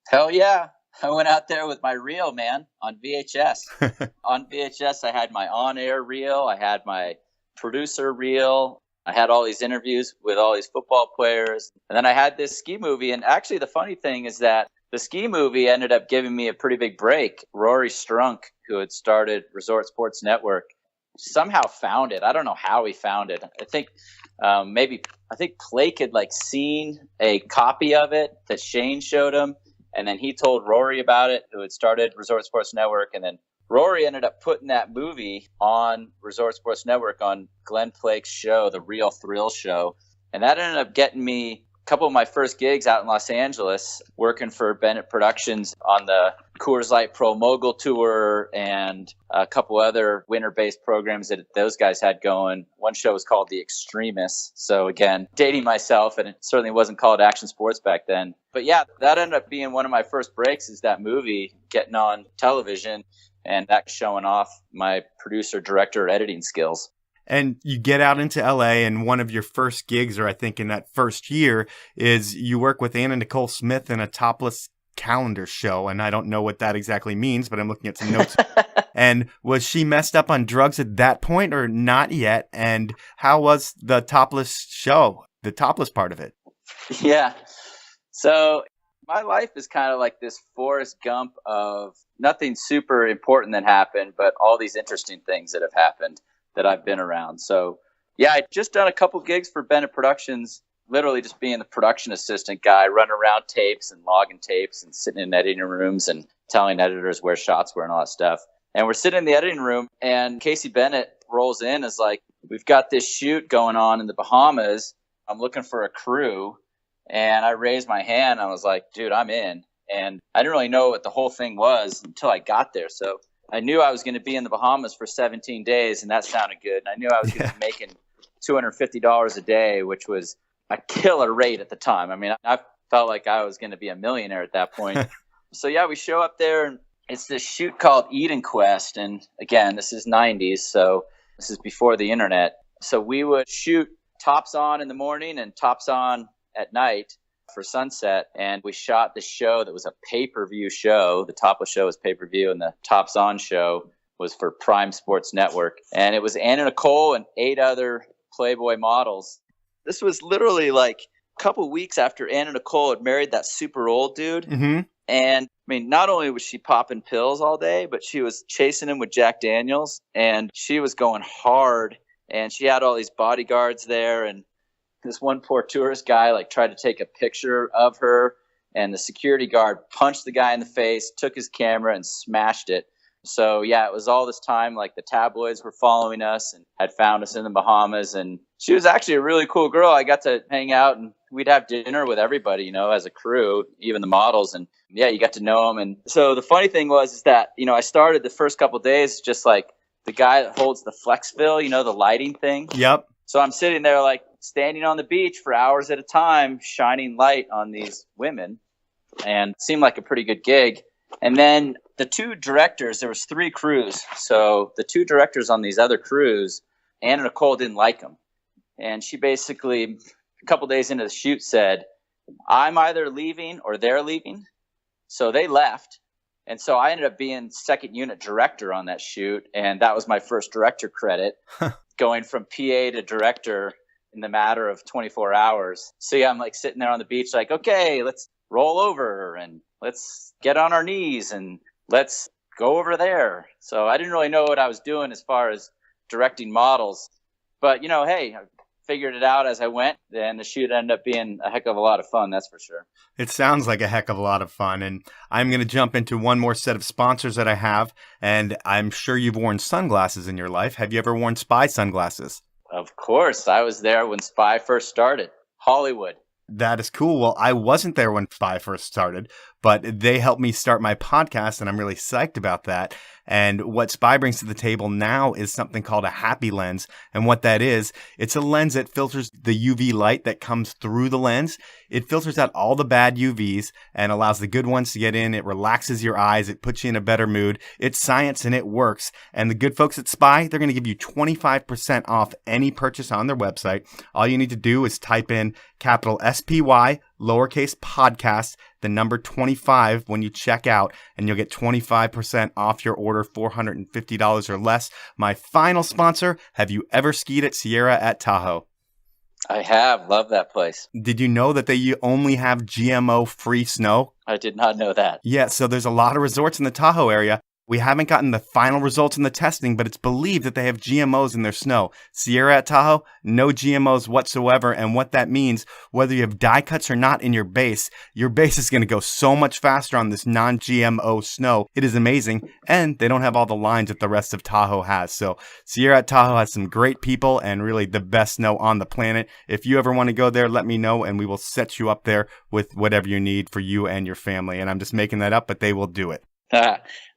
Hell yeah. I went out there with my reel, man, on VHS. On VHS, I had my on-air reel. I had my producer reel. I had all these interviews with all these football players. And then I had this ski movie. And actually, the funny thing is that the ski movie ended up giving me a pretty big break. Rory Strunk, who had started Resort Sports Network, somehow found it. I don't know how he found it. I think Blake had seen a copy of it that Shane showed him. And then he told Rory about it, who had started Resort Sports Network. And then Rory ended up putting that movie on Resort Sports Network on Glenn Plake's show, The Real Thrill Show. And that ended up getting me a couple of my first gigs out in Los Angeles, working for Bennett Productions on the Coors Light Pro Mogul Tour and a couple other winter-based programs that those guys had going. One show was called The Extremists. So again, dating myself, and it certainly wasn't called Action Sports back then. But yeah, that ended up being one of my first breaks, is that movie getting on television. And that showing off my producer, director, editing skills. And you get out into LA, and one of your first gigs, or I think in that first year, is you work with Anna Nicole Smith in a topless calendar show. And I don't know what that exactly means, but I'm looking at some notes. And was she messed up on drugs at that point or not yet? And how was the topless show, the topless part of it? Yeah. So my life is kind of like this Forrest Gump of nothing super important that happened, but all these interesting things that have happened that I've been around. So yeah, I just done a couple gigs for Bennett Productions, literally just being the production assistant guy, running around tapes and logging tapes and sitting in editing rooms and telling editors where shots were and all that stuff. And we're sitting in the editing room, and Casey Bennett rolls in, is like, we've got this shoot going on in the Bahamas. I'm looking for a crew. And I raised my hand. I was like, dude, I'm in. And I didn't really know what the whole thing was until I got there. So I knew I was going to be in the Bahamas for 17 days, and that sounded good. And I knew I was going to be making $250 a day, which was a killer rate at the time. I mean, I felt like I was going to be a millionaire at that point. So yeah, we show up there, and it's this shoot called Eden Quest. And again, this is 90s. So this is before the internet. So we would shoot tops on in the morning and tops on at night for sunset, and we shot the show that was a pay-per-view show. The topless show was pay-per-view, and the tops on show was for Prime Sports Network. And it was Anna Nicole and 8 other Playboy models. This was literally like a couple weeks after Anna Nicole had married that super old dude. Mm-hmm. And I mean, not only was she popping pills all day, but she was chasing him with Jack Daniels, and she was going hard, and she had all these bodyguards there. And this one poor tourist guy tried to take a picture of her, and the security guard punched the guy in the face, took his camera, and smashed it. So yeah, it was all this time the tabloids were following us and had found us in the Bahamas. And she was actually a really cool girl. I got to hang out, and we'd have dinner with everybody, as a crew, even the models. And yeah, you got to know them. And so the funny thing was that, I started the first couple of days just the guy that holds the Flexfill, the lighting thing. Yep. So I'm sitting there like standing on the beach for hours at a time, shining light on these women, and it seemed like a pretty good gig. And then the two directors, there was 3 crews. So the 2 directors on these other crews, Anna Nicole didn't like them. And she basically, a couple days into the shoot, said, I'm either leaving or they're leaving. So they left. And so I ended up being second unit director on that shoot. And that was my first director credit, going from PA to director in the matter of 24 hours. So yeah, I'm like sitting there on the beach like, okay, let's roll over and let's get on our knees and let's go over there. So I didn't really know what I was doing as far as directing models. But, hey, I figured it out as I went, and the shoot ended up being a heck of a lot of fun, that's for sure. It sounds like a heck of a lot of fun, and I'm going to jump into one more set of sponsors that I have, and I'm sure you've worn sunglasses in your life. Have you ever worn Spy sunglasses? Of course. I was there when Spy first started. Hollywood. That is cool. Well, I wasn't there when Spy first started, but they helped me start my podcast, and I'm really psyched about that. And what Spy brings to the table now is something called a happy lens. And what that is, it's a lens that filters the UV light that comes through the lens. It filters out all the bad UVs and allows the good ones to get in. It relaxes your eyes. It puts you in a better mood. It's science and it works. And the good folks at Spy, they're going to give you 25% off any purchase on their website. All you need to do is type in capital SPY, lowercase podcast, the number 25 when you check out, and you'll get 25% off your order, $450 or less. My final sponsor, have you ever skied at Sierra at Tahoe? I have. Love that place. Did you know that they only have GMO-free snow? I did not know that. Yeah, so there's a lot of resorts in the Tahoe area. We haven't gotten the final results in the testing, but it's believed that they have GMOs in their snow. Sierra at Tahoe, no GMOs whatsoever. And what that means, whether you have die cuts or not in your base is going to go so much faster on this non-GMO snow. It is amazing. And they don't have all the lines that the rest of Tahoe has. So Sierra at Tahoe has some great people and really the best snow on the planet. If you ever want to go there, let me know and we will set you up there with whatever you need for you and your family. And I'm just making that up, but they will do it.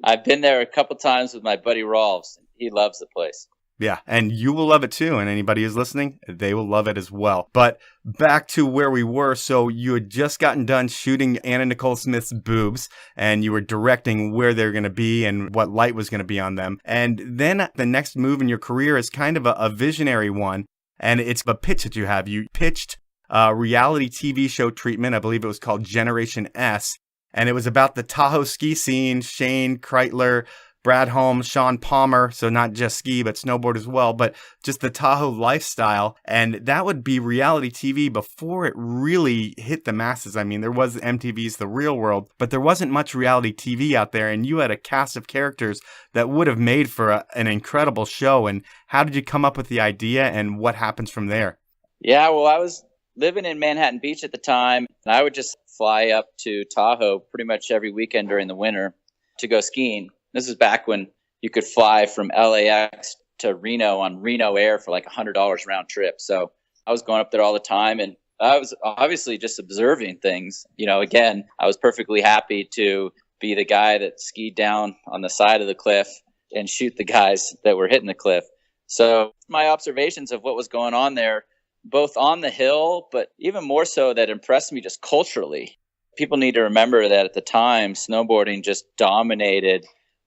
I've been there a couple times with my buddy Rolfs. He loves the place. Yeah, and you will love it too. And anybody who's listening, they will love it as well. But back to where we were. So you had just gotten done shooting Anna Nicole Smith's boobs, and you were directing where they're going to be and what light was going to be on them. And then the next move in your career is kind of a visionary one. And it's a pitch that you have. You pitched a reality TV show treatment. I believe it was called Generation S. And it was about the Tahoe ski scene, Shane Kreitler, Brad Holmes, Sean Palmer. So not just ski, but snowboard as well, but just the Tahoe lifestyle. And that would be reality TV before it really hit the masses. I mean, there was MTV's The Real World, but there wasn't much reality TV out there. And you had a cast of characters that would have made for an incredible show. And how did you come up with the idea and what happens from there? Yeah, well, I was living in Manhattan Beach at the time, and I would just fly up to Tahoe pretty much every weekend during the winter to go skiing. This is back when you could fly from LAX to Reno on Reno Air for like $100 round trip. So I was going up there all the time, and I was obviously just observing things. Again, I was perfectly happy to be the guy that skied down on the side of the cliff and shoot the guys that were hitting the cliff. So my observations of what was going on there, both on the hill, but even more so that impressed me just culturally. People need to remember that at the time, snowboarding just dominated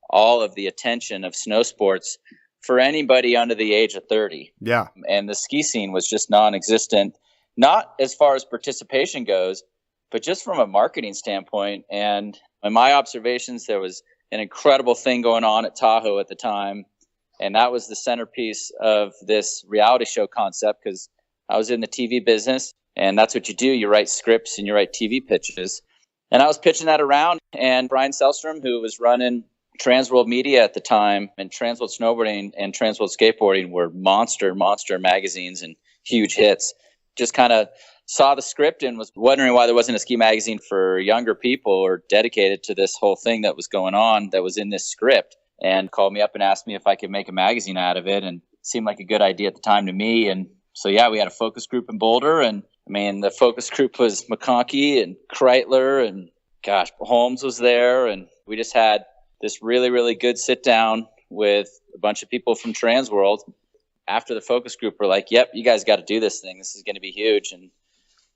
all of the attention of snow sports for anybody under the age of 30. Yeah. And the ski scene was just non-existent, not as far as participation goes, but just from a marketing standpoint. And in my observations, there was an incredible thing going on at Tahoe at the time. And that was the centerpiece of this reality show concept, because I was in the TV business, and that's what you do. You write scripts and you write TV pitches. And I was pitching that around, and Brian Selstrom, who was running Transworld Media at the time, and Transworld Snowboarding and Transworld Skateboarding were monster magazines and huge hits, just kind of saw the script and was wondering why there wasn't a ski magazine for younger people or dedicated to this whole thing that was going on that was in this script, and called me up and asked me if I could make a magazine out of it. And it seemed like a good idea at the time to me. And so, yeah, we had a focus group in Boulder, and the focus group was McConkey and Kreitler, and Holmes was there. And we just had this really, really good sit down with a bunch of people from Transworld. After the focus group, we're like, yep, you guys got to do this thing. This is going to be huge. And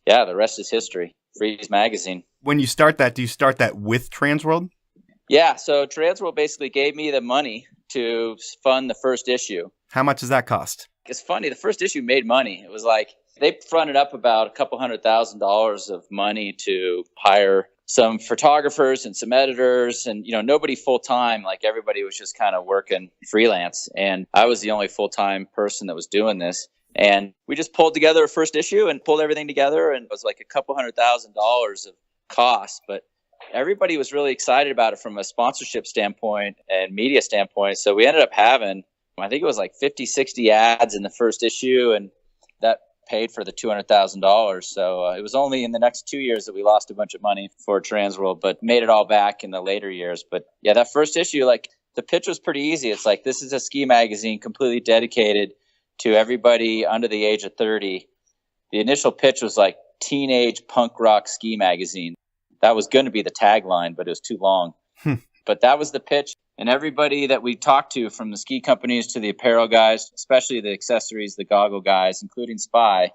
yeah, the rest is history. Freeze Magazine. When you start that, do you start that with Transworld? Yeah, so Transworld basically gave me the money to fund the first issue. How much does that cost? It's funny, the first issue made money. It was like they fronted up about a couple $100,000 of money to hire some photographers and some editors and, nobody full time. Like everybody was just kind of working freelance. And I was the only full time person that was doing this. And we just pulled together a first issue and pulled everything together. And it was like a couple $100,000 of cost. But everybody was really excited about it from a sponsorship standpoint and media standpoint. So we ended up having, I think it was like 50, 60 ads in the first issue. And that paid for the $200,000. So it was only in the next 2 years that we lost a bunch of money for Transworld, but made it all back in the later years. But yeah, that first issue, like the pitch was pretty easy. It's like, this is a ski magazine completely dedicated to everybody under the age of 30. The initial pitch was like teenage punk rock ski magazine. That was going to be the tagline, but it was too long. But that was the pitch. And everybody that we talked to, from the ski companies to the apparel guys, especially the accessories, the goggle guys, including Spy,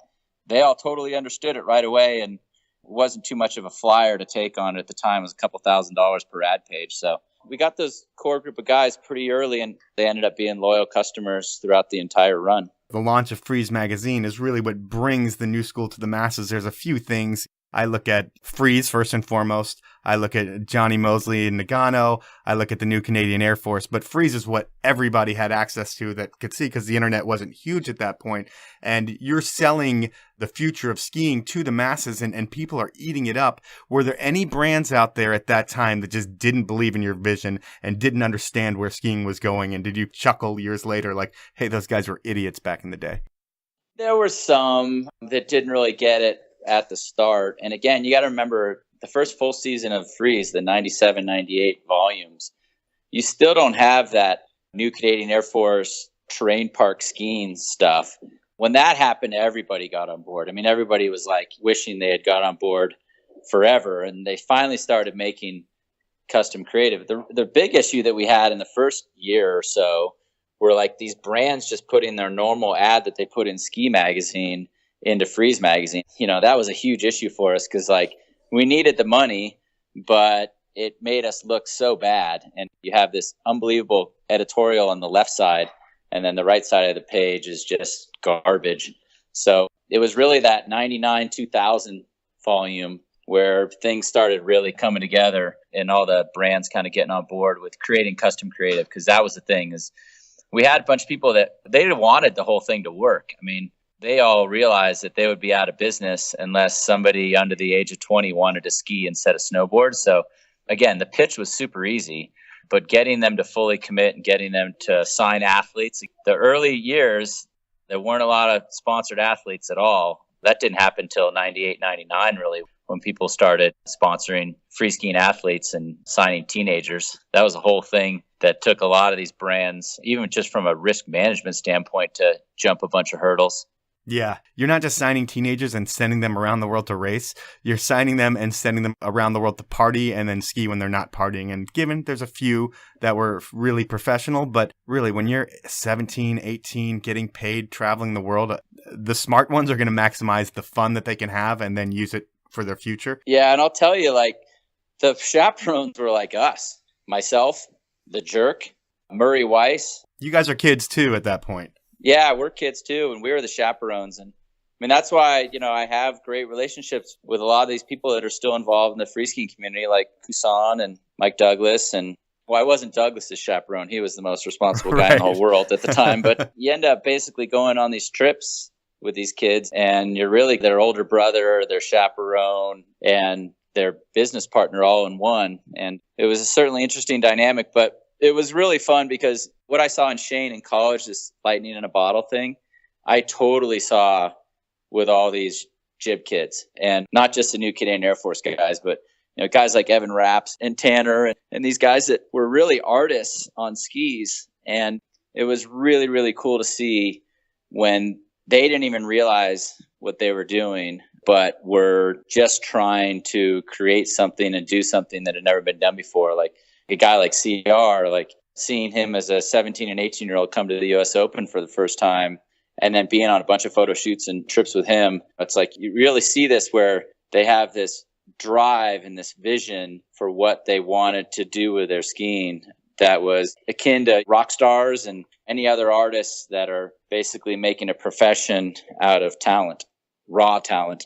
they all totally understood it right away. And it wasn't too much of a flyer to take on it at the time. It was a couple $1,000s per ad page. So we got those core group of guys pretty early, and they ended up being loyal customers throughout the entire run. The launch of Freeze Magazine is really what brings the new school to the masses. There's a few things. I look at Freeze first and foremost. I look at Johnny Mosley and Nagano. I look at the new Canadian Air Force. But Freeze is what everybody had access to that could see, because the internet wasn't huge at that point. And you're selling the future of skiing to the masses, and people are eating it up. Were there any brands out there at that time that just didn't believe in your vision and didn't understand where skiing was going? And did you chuckle years later like, hey, those guys were idiots back in the day? There were some that didn't really get it at the start. And again, you got to remember the first full season of Freeze, the 97, 98 volumes, you still don't have that new Canadian Air Force terrain park skiing stuff. When that happened, everybody got on board. I mean, everybody was like wishing they had got on board forever. And they finally started making custom creative. The big issue that we had in the first year or so were like these brands just putting their normal ad that they put in Ski Magazine into Freeze Magazine. That was a huge issue for us, because like we needed the money, but it made us look so bad. And you have this unbelievable editorial on the left side, and then the right side of the page is just garbage. So it was really that 99, 2000 volume where things started really coming together and all the brands kind of getting on board with creating custom creative. Because that was the thing, is we had a bunch of people that they wanted the whole thing to work. I mean, they all realized that they would be out of business unless somebody under the age of 20 wanted to ski instead of snowboard. So again, the pitch was super easy, but getting them to fully commit and getting them to sign athletes. The early years, there weren't a lot of sponsored athletes at all. That didn't happen until 98, 99, really, when people started sponsoring free skiing athletes and signing teenagers. That was a whole thing that took a lot of these brands, even just from a risk management standpoint, to jump a bunch of hurdles. Yeah. You're not just signing teenagers and sending them around the world to race. You're signing them and sending them around the world to party and then ski when they're not partying. And given there's a few that were really professional, but really when you're 17, 18, getting paid, traveling the world, the smart ones are going to maximize the fun that they can have and then use it for their future. Yeah. And I'll tell you, like, the chaperones were like us, myself, the Jerk, Murray Weiss. You guys are kids too at that point. Yeah, we're kids too, and we were the chaperones. And I mean, that's why, I have great relationships with a lot of these people that are still involved in the free skiing community, like Kusan and Mike Douglas. And well, I wasn't Douglas's chaperone. He was the most responsible guy in the whole world at the time. But you end up basically going on these trips with these kids, and you're really their older brother, their chaperone, and their business partner all in one. And it was a certainly interesting dynamic, but it was really fun because what I saw in Shane in college, this lightning in a bottle thing, I totally saw with all these jib kids, and not just the new Canadian Air Force guys, but guys like Evan Rapps and Tanner and these guys that were really artists on skis. And it was really, really cool to see when they didn't even realize what they were doing, but were just trying to create something and do something that had never been done before. Like a guy like CR, like seeing him as a 17 and 18-year-old come to the U.S. Open for the first time, and then being on a bunch of photo shoots and trips with him. It's like you really see this where they have this drive and this vision for what they wanted to do with their skiing that was akin to rock stars and any other artists that are basically making a profession out of talent, raw talent.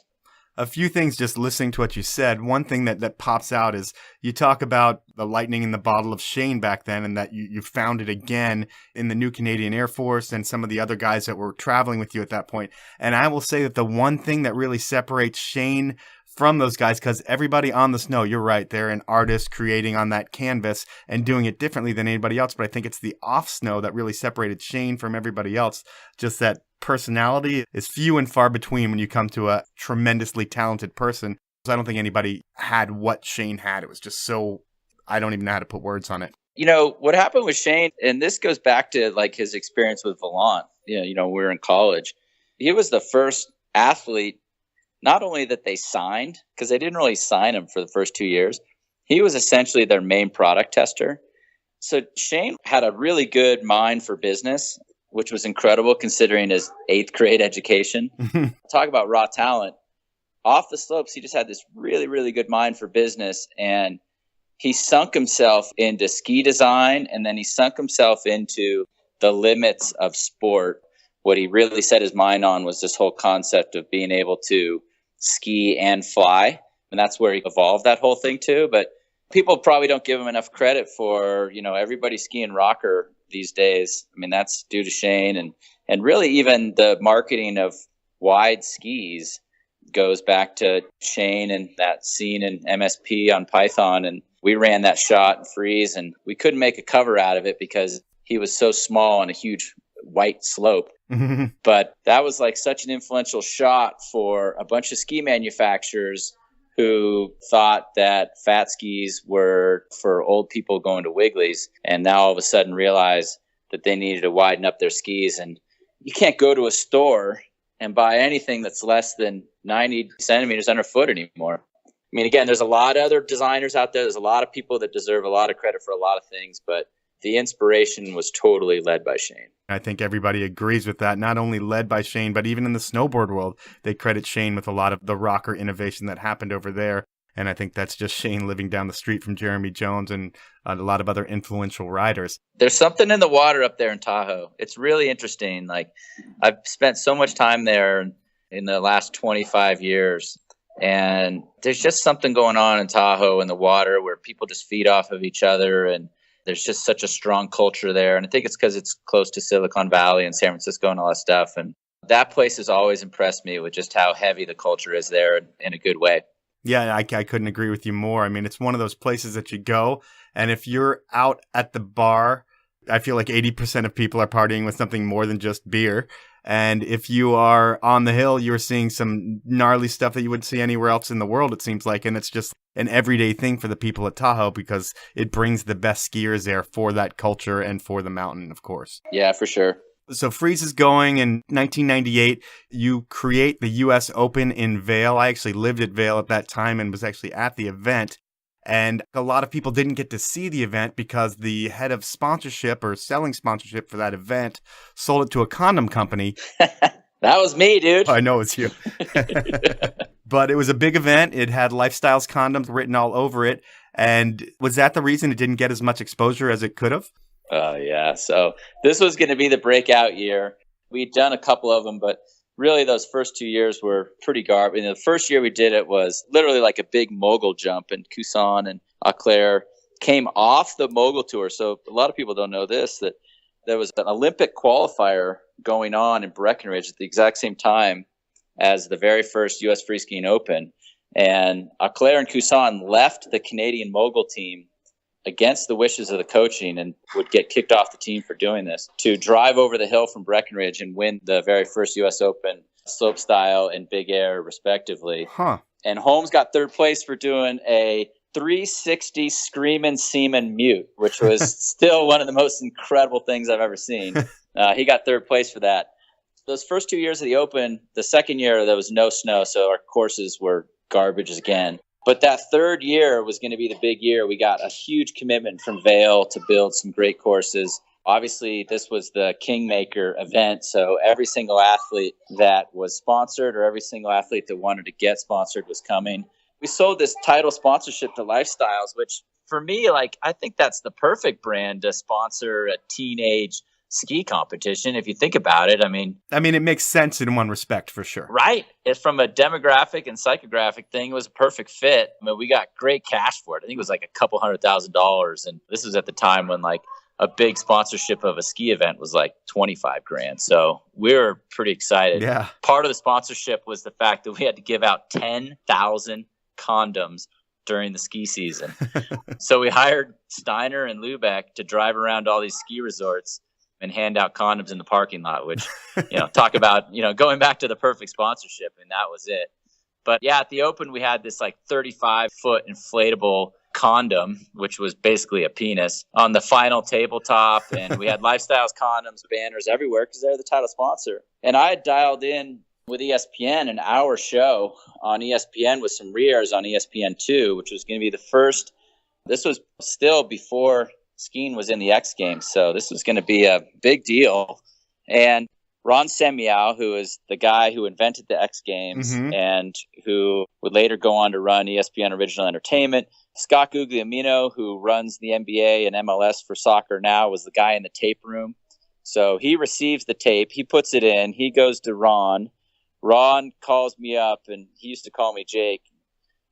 A few things just listening to what you said. One thing that pops out is you talk about the lightning in the bottle of Shane back then, and that you found it again in the new Canadian Air Force and some of the other guys that were traveling with you at that point. And I will say that the one thing that really separates Shane from those guys, because everybody on the snow, you're right, they're an artist creating on that canvas and doing it differently than anybody else. But I think it's the off snow that really separated Shane from everybody else. Just that personality is few and far between when you come to a tremendously talented person. So I don't think anybody had what Shane had. It was just so, I don't even know how to put words on it. You know, what happened with Shane, and this goes back to like his experience with Volant, we were in college. He was the first athlete, not only that they signed, because they didn't really sign him for the first 2 years. He was essentially their main product tester. So Shane had a really good mind for business, which was incredible considering his 8th grade education. Talk about raw talent. Off the slopes, he just had this really, really good mind for business. And he sunk himself into ski design, and then he sunk himself into the limits of sport. What he really set his mind on was this whole concept of being able to ski and fly. And that's where he evolved that whole thing too. But people probably don't give him enough credit for, everybody skiing rocker these days. I mean, that's due to Shane, and really even the marketing of wide skis goes back to Shane and that scene in MSP on Python. And we ran that shot and freeze, and we couldn't make a cover out of it because he was so small on a huge white slope. But that was like such an influential shot for a bunch of ski manufacturers who thought that fat skis were for old people going to Wigglies, and now all of a sudden realize that they needed to widen up their skis. And you can't go to a store and buy anything that's less than 90 centimeters underfoot anymore. I mean, again, there's a lot of other designers out there. There's a lot of people that deserve a lot of credit for a lot of things, but the inspiration was totally led by Shane. I think everybody agrees with that. Not only led by Shane, but even in the snowboard world, they credit Shane with a lot of the rocker innovation that happened over there. And I think that's just Shane living down the street from Jeremy Jones and a lot of other influential riders. There's something in the water up there in Tahoe. It's really interesting. Like, I've spent so much time there in the last 25 years. And there's just something going on in Tahoe in the water where people just feed off of each other, and there's just such a strong culture there. And I think it's because it's close to Silicon Valley and San Francisco and all that stuff. And that place has always impressed me with just how heavy the culture is there in a good way. Yeah, I couldn't agree with you more. I mean, it's one of those places that you go, and if you're out at the bar, I feel like 80% of people are partying with something more than just beer. And if you are on the hill, you're seeing some gnarly stuff that you wouldn't see anywhere else in the world, it seems like. And it's just an everyday thing for the people at Tahoe because it brings the best skiers there for that culture and for the mountain, of course. Yeah, for sure. So Freeze is going in 1998. You create the U.S. Open in Vail. I actually lived at Vail at that time and was actually at the event. And a lot of people didn't get to see the event because the head of sponsorship or selling sponsorship for that event sold it to a condom company. That was me, dude. I know it's you. But it was a big event. It had Lifestyles condoms written all over it. And was that the reason it didn't get as much exposure as it could have? Yeah. So this was going to be the breakout year. We'd done a couple of them, but really those first 2 years were pretty garbage. The first year we did it was literally like a big mogul jump, and Cousin and Eau Claire came off the mogul tour. So a lot of people don't know this, that there was an Olympic qualifier going on in Breckenridge at the exact same time as the very first U.S. Free Skiing Open. And Eau Claire and Cousin left the Canadian mogul team against the wishes of the coaching and would get kicked off the team for doing this, to drive over the hill from Breckenridge and win the very first U.S. Open slope style and big air, respectively. And Holmes got third place for doing a 360 screaming seaman mute, which was still one of the most incredible things I've ever seen. He got third place for that. Those first 2 years of the Open, the second year there was no snow, so our courses were garbage again. But that third year was going to be the big year. We got a huge commitment from Vail to build some great courses. Obviously, this was the Kingmaker event, so every single athlete that was sponsored or every single athlete that wanted to get sponsored was coming. We sold this title sponsorship to Lifestyles, which for me, I think that's the perfect brand to sponsor a teenage ski competition. If you think about it, I mean, it makes sense in one respect for sure. Right. From a demographic and psychographic thing, it was a perfect fit. I mean, we got great cash for it. I think it was like a couple $100,000. And this was at the time when a big sponsorship of a ski event was like 25 grand. So we were pretty excited. Yeah. Part of the sponsorship was the fact that we had to give out 10,000 condoms during the ski season. So we hired Steiner and Lubeck to drive around all these ski resorts and hand out condoms in the parking lot, which, talk about, going back to the perfect sponsorship. And that was it. But yeah, at the Open, we had this 35-foot inflatable condom, which was basically a penis, on the final tabletop. And we had Lifestyles condoms, banners everywhere because they're the title sponsor. And I had dialed in with ESPN an hour show on ESPN with some re-airs on ESPN2, which was going to be the first. This was still before skiing was in the X Games, so this was going to be a big deal. And Ron Semiow, who is the guy who invented the X Games and who would later go on to run ESPN Original Entertainment. Scott Guglielmino, who runs the NBA and MLS for soccer now, was the guy in the tape room. So he receives the tape, he puts it in, he goes to Ron. Ron calls me up, and he used to call me Jake.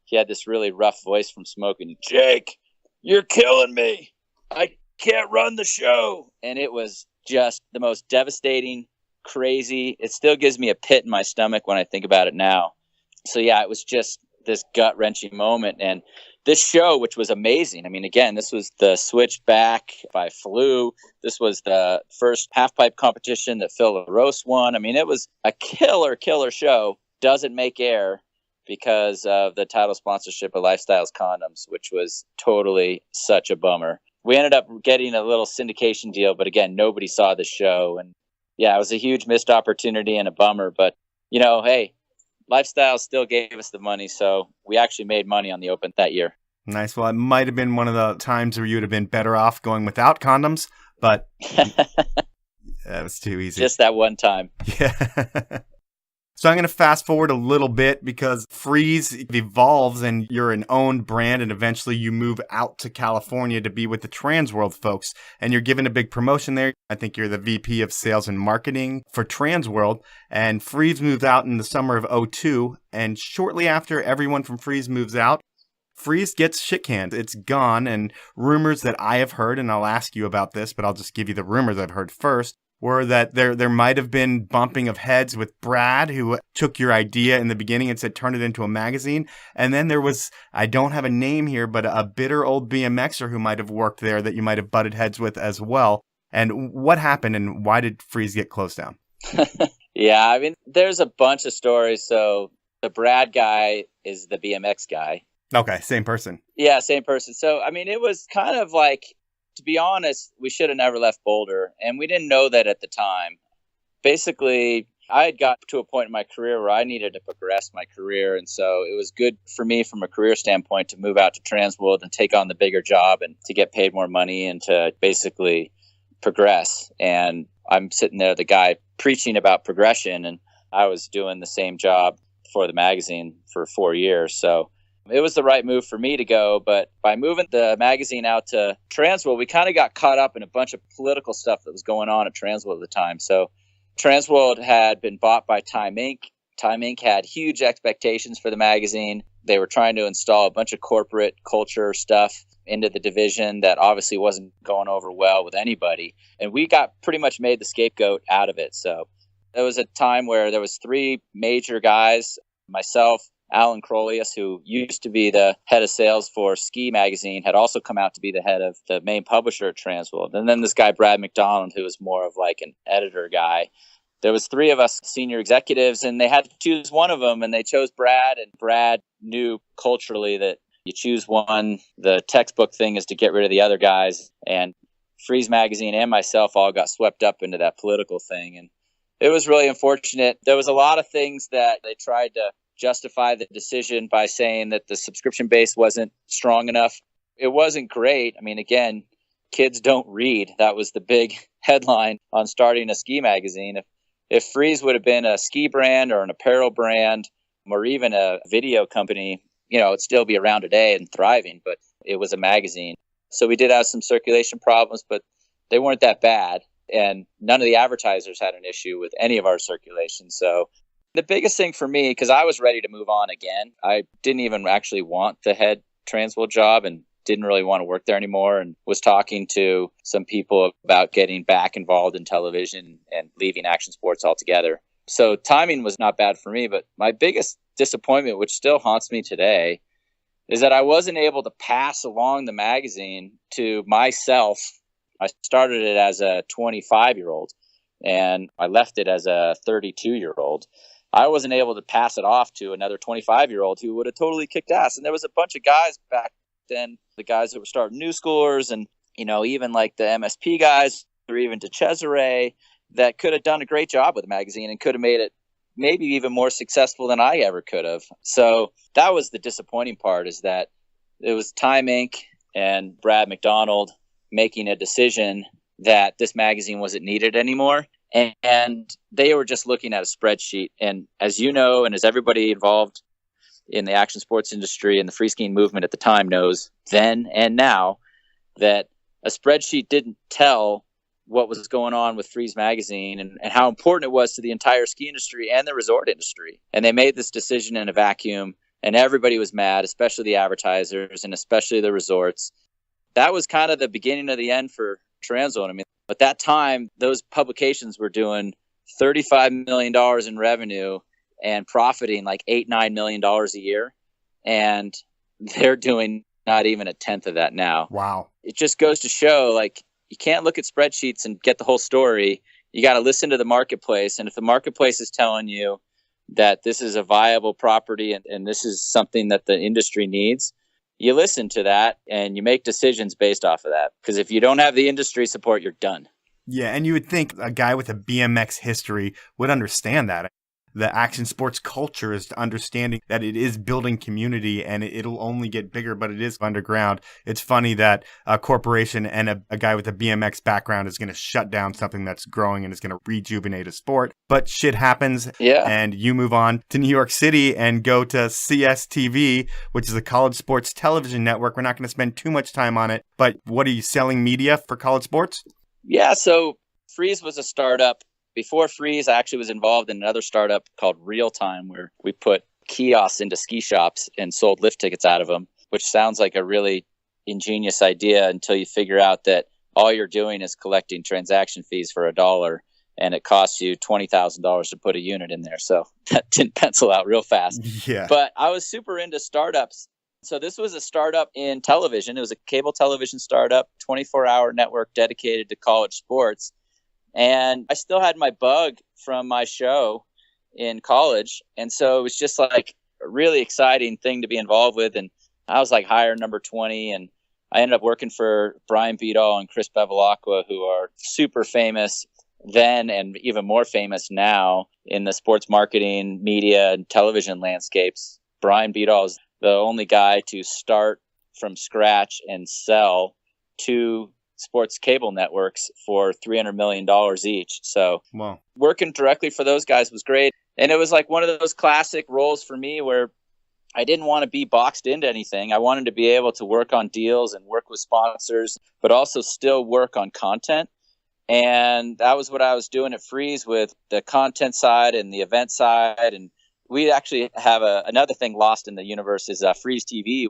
He had this really rough voice from smoking. Jake, you're killing me. I can't run the show. And it was just the most devastating, crazy. It still gives me a pit in my stomach when I think about it now. So yeah, it was just this gut-wrenching moment. And this show, which was amazing. I mean, again, this was the switchback by Flew. This was the first half-pipe competition that Phil LaRose won. I mean, it was a killer show. Doesn't make air because of the title sponsorship of Lifestyles Condoms, which was totally such a bummer. We ended up getting a little syndication deal, but again, nobody saw the show. And yeah, it was a huge missed opportunity and a bummer. But, hey, Lifestyle still gave us the money, so we actually made money on the Open that year. Nice. Well, it might have been one of the times where you would have been better off going without condoms, but that was too easy. Just that one time. Yeah. So I'm going to fast forward a little bit because Freeze evolves and you're an owned brand, and eventually you move out to California to be with the Transworld folks, and you're given a big promotion there. I think you're the VP of Sales and Marketing for Transworld, and Freeze moved out in the summer of 2002, and shortly after everyone from Freeze moves out, Freeze gets shit canned. It's gone, and rumors that I have heard, and I'll ask you about this, but I'll just give you the rumors I've heard first, were that there might have been bumping of heads with Brad, who took your idea in the beginning and said, turn it into a magazine. And then there was, I don't have a name here, but a bitter old BMXer who might have worked there that you might have butted heads with as well. And what happened and why did Freeze get closed down? Yeah, I mean, there's a bunch of stories. So the Brad guy is the BMX guy. Okay, same person. Yeah, same person. So, I mean, it was kind of like, to be honest, we should have never left Boulder, and we didn't know that at the time. Basically, I had got to a point in my career where I needed to progress my career, and so it was good for me from a career standpoint to move out to Transworld and take on the bigger job and to get paid more money and to basically progress. And I'm sitting there, the guy preaching about progression, and I was doing the same job for the magazine for 4 years. So it was the right move for me to go, but by moving the magazine out to Transworld, we kind of got caught up in a bunch of political stuff that was going on at Transworld at the time. So Transworld had been bought by Time Inc. Time Inc. had huge expectations for the magazine. They were trying to install a bunch of corporate culture stuff into the division that obviously wasn't going over well with anybody. And we got pretty much made the scapegoat out of it. So there was a time where there was 3 major guys, myself, Alan Crolius, who used to be the head of sales for Ski Magazine, had also come out to be the head of the main publisher at Transworld. And then this guy, Brad McDonald, who was more of like an editor guy. There was 3 of us senior executives, and they had to choose one of them, and they chose Brad. And Brad knew culturally that you choose one. The textbook thing is to get rid of the other guys. And Freeze Magazine and myself all got swept up into that political thing. And it was really unfortunate. There was a lot of things that they tried to justify the decision by saying that the subscription base wasn't strong enough. It wasn't great. I mean, again, kids don't read. That was the big headline on starting a ski magazine. If Freeze would have been a ski brand or an apparel brand or even a video company, it'd still be around today and thriving, but it was a magazine. So we did have some circulation problems, but they weren't that bad. And none of the advertisers had an issue with any of our circulation. So the biggest thing for me, because I was ready to move on again, I didn't even actually want the head Transworld job and didn't really want to work there anymore, and was talking to some people about getting back involved in television and leaving action sports altogether. So timing was not bad for me, but my biggest disappointment, which still haunts me today, is that I wasn't able to pass along the magazine to myself. I started it as a 25-year-old and I left it as a 32-year-old. I wasn't able to pass it off to another 25-year-old who would have totally kicked ass. And there was a bunch of guys back then, the guys that were starting new schoolers and, even like the MSP guys or even to Cesare, that could have done a great job with the magazine and could have made it maybe even more successful than I ever could have. So that was the disappointing part, is that it was Time Inc. and Brad McDonald making a decision that this magazine wasn't needed anymore. And they were just looking at a spreadsheet. And as you know, and as everybody involved in the action sports industry and the free skiing movement at the time knows, then and now, that a spreadsheet didn't tell what was going on with Freeze magazine and how important it was to the entire ski industry and the resort industry. And they made this decision in a vacuum, and everybody was mad, especially the advertisers and especially the resorts. That was kind of the beginning of the end for Transworld. I mean, at that time, those publications were doing $35 million in revenue and profiting like $8-9 million a year. And they're doing not even a tenth of that now. Wow. It just goes to show, like, you can't look at spreadsheets and get the whole story. You got to listen to the marketplace. And if the marketplace is telling you that this is a viable property and this is something that the industry needs, you listen to that and you make decisions based off of that. Because if you don't have the industry support, you're done. Yeah, and you would think a guy with a BMX history would understand that. The action sports culture is understanding that it is building community and it'll only get bigger, but it is underground. It's funny that a corporation and a guy with a BMX background is going to shut down something that's growing and is going to rejuvenate a sport. But shit happens. Yeah. And you move on to New York City and go to CSTV, which is a college sports television network. We're not going to spend too much time on it. But what are you selling media for college sports? Yeah. So Freeze was a startup. Before Freeze, I actually was involved in another startup called Real Time, where we put kiosks into ski shops and sold lift tickets out of them, which sounds like a really ingenious idea until you figure out that all you're doing is collecting transaction fees for $1, and it costs you $20,000 to put a unit in there. So that didn't pencil out real fast. Yeah. But I was super into startups. So this was a startup in television. It was a cable television startup, 24-hour network dedicated to college sports. And I still had my bug from my show in college. And so it was just like a really exciting thing to be involved with. And I was like hire number 20. And I ended up working for Brian Beadall and Chris Bevilacqua, who are super famous then and even more famous now in the sports marketing, media, and television landscapes. Brian Beadall is the only guy to start from scratch and sell two sports cable networks for $300 million each. So wow. Working directly for those guys was great. And it was like one of those classic roles for me where I didn't want to be boxed into anything. I wanted to be able to work on deals and work with sponsors, but also still work on content. And that was what I was doing at Freeze with the content side and the event side. And we actually have another thing lost in the universe is Freeze TV.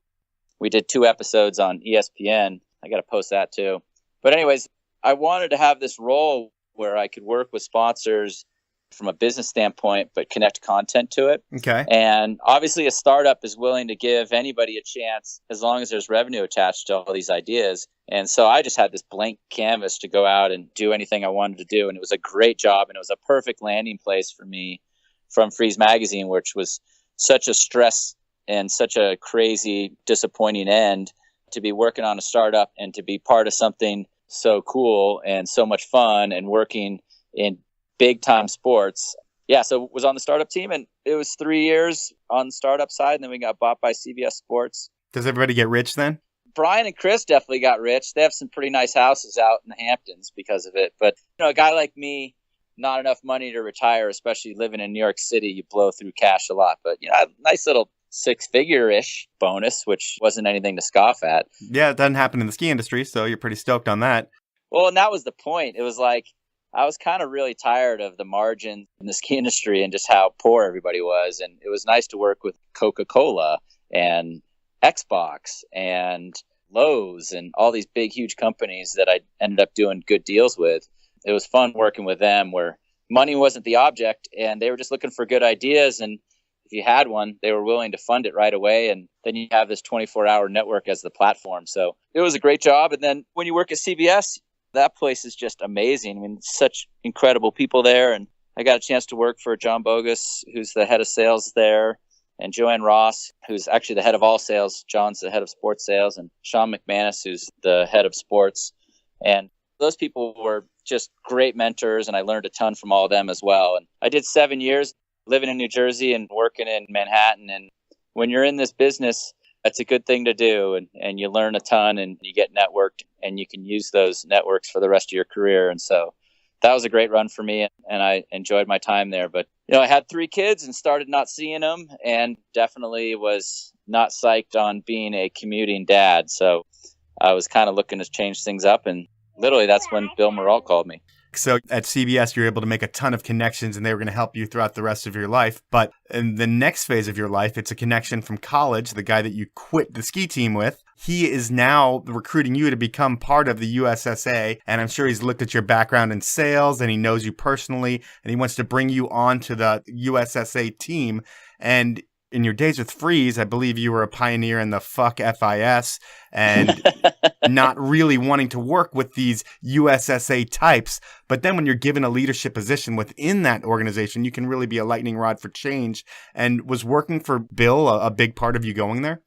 We did 2 episodes on ESPN. I got to post that too. But anyways, I wanted to have this role where I could work with sponsors from a business standpoint, but connect content to it. Okay. And obviously a startup is willing to give anybody a chance as long as there's revenue attached to all these ideas. And so I just had this blank canvas to go out and do anything I wanted to do. And it was a great job. And it was a perfect landing place for me from Freeze Magazine, which was such a stress and such a crazy, disappointing end, to be working on a startup and to be part of something so cool and so much fun and working in big time sports. Yeah, so was on the startup team, and it was 3 years on the startup side, and then we got bought by CBS Sports. Does everybody get rich then? Brian and Chris definitely got rich. They have some pretty nice houses out in the Hamptons because of it. But, a guy like me, not enough money to retire, especially living in New York City, you blow through cash a lot. But, a nice little six-figure-ish bonus, which wasn't anything to scoff at. Yeah, it doesn't happen in the ski industry, so you're pretty stoked on that. Well, and that was the point. It was like, I was kind of really tired of the margin in the ski industry and just how poor everybody was. And it was nice to work with Coca-Cola and Xbox and Lowe's and all these big, huge companies that I ended up doing good deals with. It was fun working with them where money wasn't the object and they were just looking for good ideas. And if you had one, they were willing to fund it right away. And then you have this 24-hour network as the platform. So it was a great job. And then when you work at CBS, that place is just amazing. I mean, such incredible people there. And I got a chance to work for John Bogus, who's the head of sales there, and Joanne Ross, who's actually the head of all sales. John's the head of sports sales, and Sean McManus, who's the head of sports. And those people were just great mentors, and I learned a ton from all of them as well. And I did 7 years living in New Jersey and working in Manhattan. And when you're in this business, that's a good thing to do. And you learn a ton and you get networked and you can use those networks for the rest of your career. And so that was a great run for me and I enjoyed my time there. But, I had 3 kids and started not seeing them and definitely was not psyched on being a commuting dad. So I was kind of looking to change things up. And literally that's when Bill Morrell called me. So at CBS, you're able to make a ton of connections and they were going to help you throughout the rest of your life. But in the next phase of your life, it's a connection from college, the guy that you quit the ski team with. He is now recruiting you to become part of the USSA. And I'm sure he's looked at your background in sales and he knows you personally and he wants to bring you on to the USSA team. And in your days with Freeze, I believe you were a pioneer in the fuck FIS and not really wanting to work with these USSA types. But then when you're given a leadership position within that organization, you can really be a lightning rod for change. And was working for Bill a big part of you going there?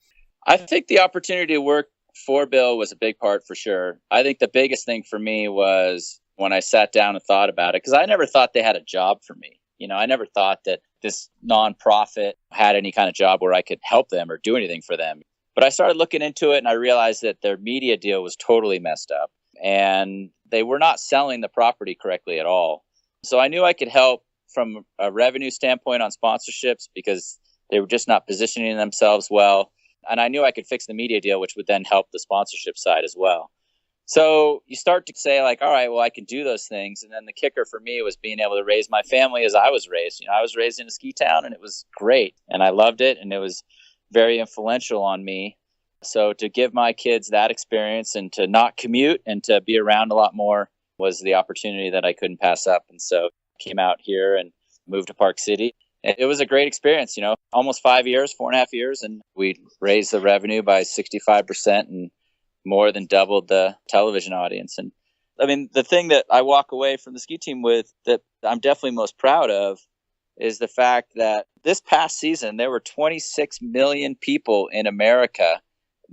I think the opportunity to work for Bill was a big part for sure. I think the biggest thing for me was when I sat down and thought about it, because I never thought they had a job for me. I never thought that this nonprofit had any kind of job where I could help them or do anything for them. But I started looking into it and I realized that their media deal was totally messed up and they were not selling the property correctly at all. So I knew I could help from a revenue standpoint on sponsorships because they were just not positioning themselves well. And I knew I could fix the media deal, which would then help the sponsorship side as well. So you start to say like, all right, well, I can do those things. And then the kicker for me was being able to raise my family as I was raised. I was raised in a ski town and it was great and I loved it. And it was very influential on me. So to give my kids that experience and to not commute and to be around a lot more was the opportunity that I couldn't pass up. And so I came out here and moved to Park City. It was a great experience, almost 5 years, 4.5 years. And we raised the revenue by 65% and more than doubled the television audience. And I mean, the thing that I walk away from the ski team with that I'm definitely most proud of is the fact that this past season, there were 26 million people in America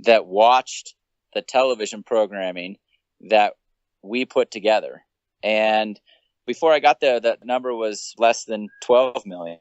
that watched the television programming that we put together. And before I got there, that number was less than 12 million.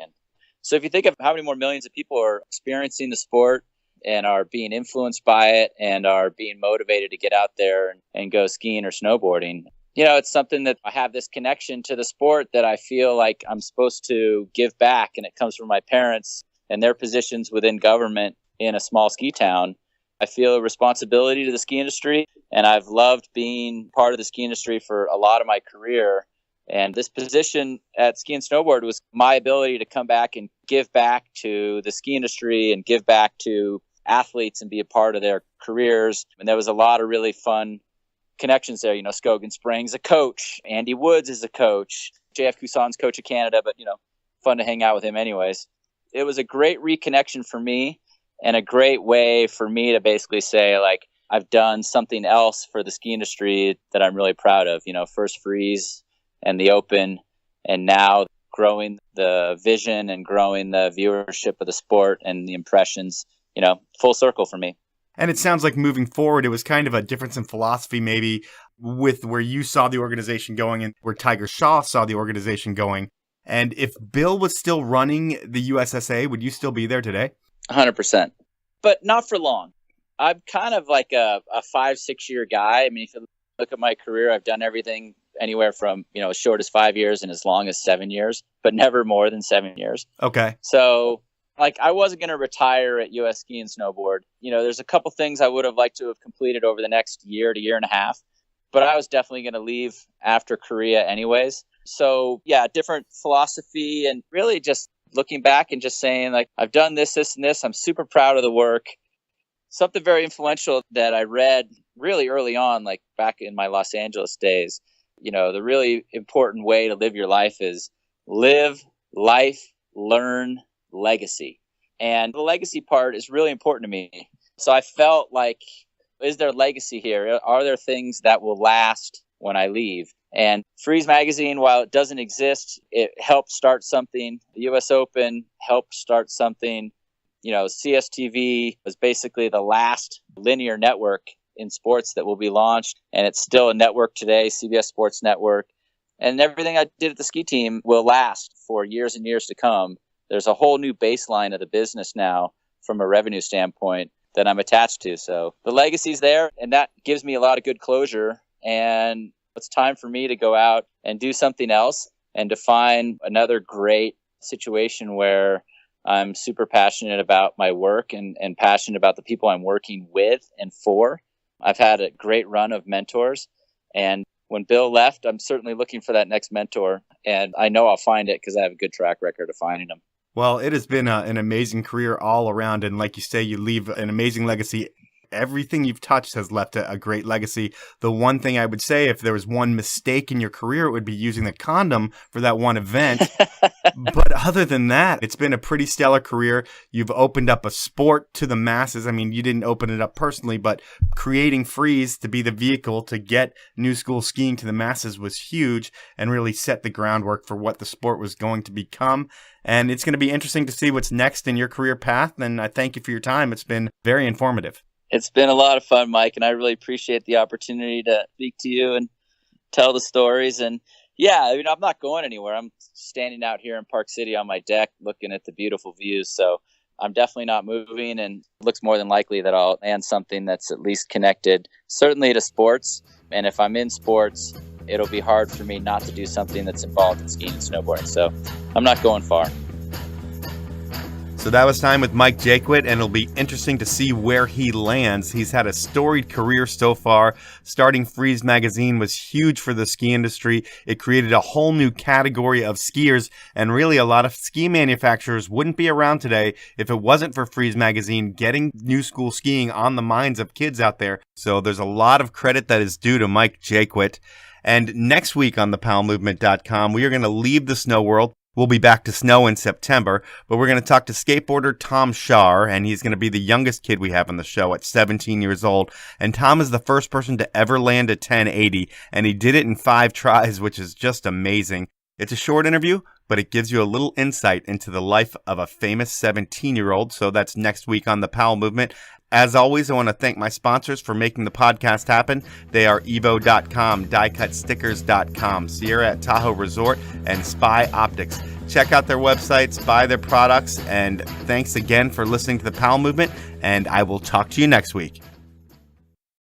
So if you think of how many more millions of people are experiencing the sport and are being influenced by it and are being motivated to get out there and go skiing or snowboarding. It's something that I have this connection to the sport that I feel like I'm supposed to give back. And it comes from my parents and their positions within government in a small ski town. I feel a responsibility to the ski industry and I've loved being part of the ski industry for a lot of my career. And this position at Ski and Snowboard was my ability to come back and give back to the ski industry and give back to athletes and be a part of their careers. And there was a lot of really fun connections there. Skogan Sprang's a coach. Andy Woods is a coach. JF Cousson's coach of Canada, but, fun to hang out with him anyways. It was a great reconnection for me and a great way for me to basically say, like, I've done something else for the ski industry that I'm really proud of. First Freeze and the Open, and now growing the vision and growing the viewership of the sport and the impressions, full circle for me. And it sounds like moving forward, it was kind of a difference in philosophy, maybe with where you saw the organization going and where Tiger Shaw saw the organization going. And if Bill was still running the USSA, would you still be there today? 100%. But not for long. I'm kind of like a 5-6 year guy. I mean, if you look at my career, I've done everything anywhere from, as short as 5 years and as long as 7 years, but never more than 7 years. Okay. So I wasn't going to retire at US Ski and Snowboard. There's a couple things I would have liked to have completed over the next year to year and a half, but I was definitely going to leave after Korea anyways. So yeah, different philosophy, and really just looking back and just saying I've done this, this, and this. I'm super proud of the work. Something very influential that I read really early on, back in my Los Angeles days, the really important way to live your life is live, life, learn, legacy. And the legacy part is really important to me. So I felt is there legacy here? Are there things that will last when I leave? And Freeze Magazine, while it doesn't exist, it helped start something. The US Open helped start something. CSTV was basically the last linear network in sports that will be launched. And it's still a network today, CBS Sports Network. And everything I did at the ski team will last for years and years to come. There's a whole new baseline of the business now from a revenue standpoint that I'm attached to. So the legacy's there, and that gives me a lot of good closure. And it's time for me to go out and do something else and to find another great situation where I'm super passionate about my work and passionate about the people I'm working with and for. I've had a great run of mentors. And when Bill left, I'm certainly looking for that next mentor. And I know I'll find it because I have a good track record of finding them. Well, it has been an amazing career all around. And like you say, you leave an amazing legacy. Everything you've touched has left a great legacy. The one thing I would say, if there was one mistake in your career, it would be using the condom for that one event. But other than that, it's been a pretty stellar career. You've opened up a sport to the masses. I mean, you didn't open it up personally, but creating Freeze to be the vehicle to get new school skiing to the masses was huge and really set the groundwork for what the sport was going to become. And it's going to be interesting to see what's next in your career path. And I thank you for your time. It's been very informative. It's been a lot of fun, Mike, and I really appreciate the opportunity to speak to you and tell the stories. And yeah, I'm not going anywhere. I'm standing out here in Park City on my deck looking at the beautiful views. So I'm definitely not moving, and it looks more than likely that I'll land something that's at least connected, certainly to sports. And if I'm in sports, it'll be hard for me not to do something that's involved in skiing and snowboarding. So I'm not going far. So that was time with Mike Jaquet, and it'll be interesting to see where he lands. He's had a storied career so far. Starting Freeze Magazine was huge for the ski industry. It created a whole new category of skiers, and really a lot of ski manufacturers wouldn't be around today if it wasn't for Freeze Magazine getting new school skiing on the minds of kids out there. So there's a lot of credit that is due to Mike Jaquet. And next week on thepowellmovement.com, we are going to leave the snow world. We'll be back to snow in September, but we're going to talk to skateboarder Tom Shar, and he's going to be the youngest kid we have on the show at 17 years old. And Tom is the first person to ever land a 1080, and he did it in 5 tries, which is just amazing. It's a short interview, but it gives you a little insight into the life of a famous 17-year-old, so that's next week on The Powell Movement. As always, I want to thank my sponsors for making the podcast happen. They are evo.com, diecutstickers.com, Sierra at Tahoe Resort, and Spy Optics. Check out their websites, buy their products, and thanks again for listening to The Powell Movement, and I will talk to you next week.